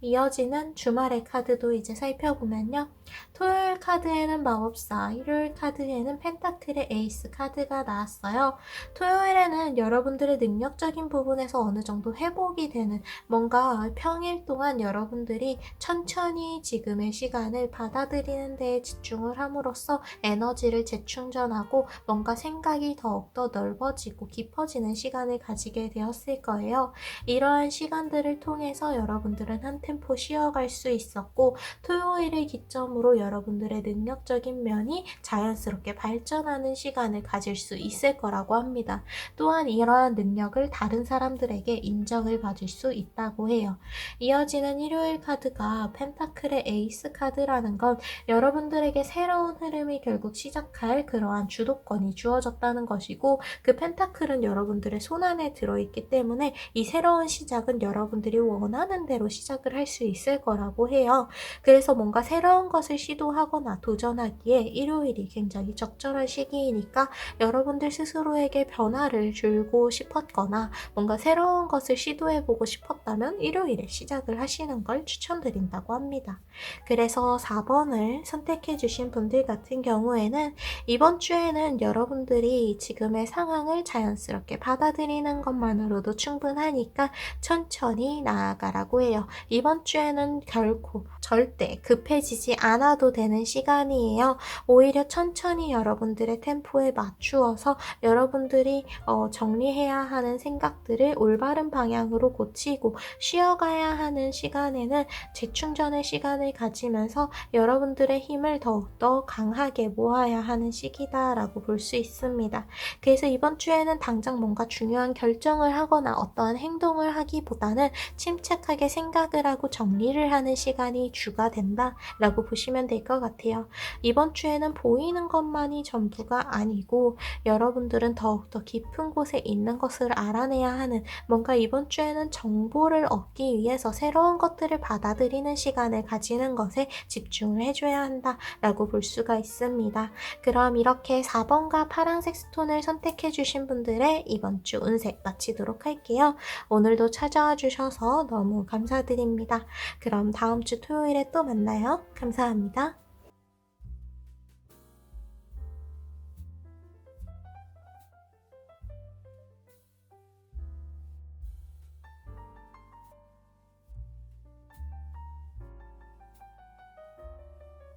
이어지는 주말의 카드도 이제 살펴보면요. 토요일 카드에는 마법사, 일요일 카드에는 펜타클의 에이스 카드가 나왔어요. 토요일에는 여러분들의 능력적인 부분에서 어느 정도 회복이 되는, 뭔가 평일 동안 여러분들이 천천히 지금의 시간을 받아들이는 데에 집중을 함으로써 에너지를 재충전하고 뭔가 생각이 더욱더 넓어지고 깊어지는 시간을 가지게 되었을 거예요. 이러한 시간들을 통해서 여러분들은 한 템포 쉬어갈 수 있었고, 토요일을 기점으로 여러분들의 능력적인 면이 자연스럽게 발전하는 시간을 가질 수 있을 거라고 합니다. 또한 이러한 능력을 다른 사람들에게 인정을 받을 수 있다고 해요. 이어지는 일요일 카드가 펜타클의 에이스 카드라는 건 여러분들에게 새로운 흐름이 결국 시작할 그러한 주도권이 주어졌다는 것이고, 그 펜타클은 여러분들의 손안에 들어있기 때문에 이 새로운 시작은 여러분들이 원하는 대로 시작을 할 수 있을 거라고 해요. 그래서 뭔가 새로운 것을 시도하거나 도전하기에 일요일이 굉장히 적절한 시기이니까 여러분들 스스로에게 변화를 주고 싶었거나 뭔가 새로운 것을 시도해보고 싶었다면 일요일에 시작을 하시는 걸 추천드린다고 합니다. 그래서 4번을 선택해주신 분들 같은 경우에는 이번 주에는 여러분들이 지금의 상황을 자연스럽게 받아들이는 것만으로도 충분하니까 천천히 나아가라고 해요. 이번 주에는 결코 절대 급해지지 않아도 되는 시간이에요. 오히려 천천히 여러분들의 템포에 맞추어서 여러분들이 정리해야 하는 생각들을 올바른 방향으로 고치고 쉬어가야 하는 시간에는 재충전의 시간을 가지면서 여러분들의 힘을 더욱더 강하게 모아야 하는 시기다라고 볼 수 있습니다. 그래서 이번 주에는 당장 뭔가 중요한 결정을 하거나 어떠한 행동을 하기보다는 침착하게 생각을 하고 정리를 하는 시간이 주가 된다라고 보시면 될 것 같아요. 이번 주에는 보이는 것만이 전부가 아니고 여러분들은 더욱더 깊은 곳에 있는 것을 알아내야 하는, 뭔가 이번 주에는 정보를 얻기 위해서 새로운 것들을 받아들이는 시간을 가지는 것에 집중을 해줘야 한다라고 볼 수가 있습니다. 그럼 이렇게 4번과 파란색 스톤을 선택해 주신 분들의 이번 주 운세 마치도록 할게요. 오늘도 찾아와 주셔서 너무 감사드립니다. 그럼 다음 주 토요일에 또 만나요. 감사합니다.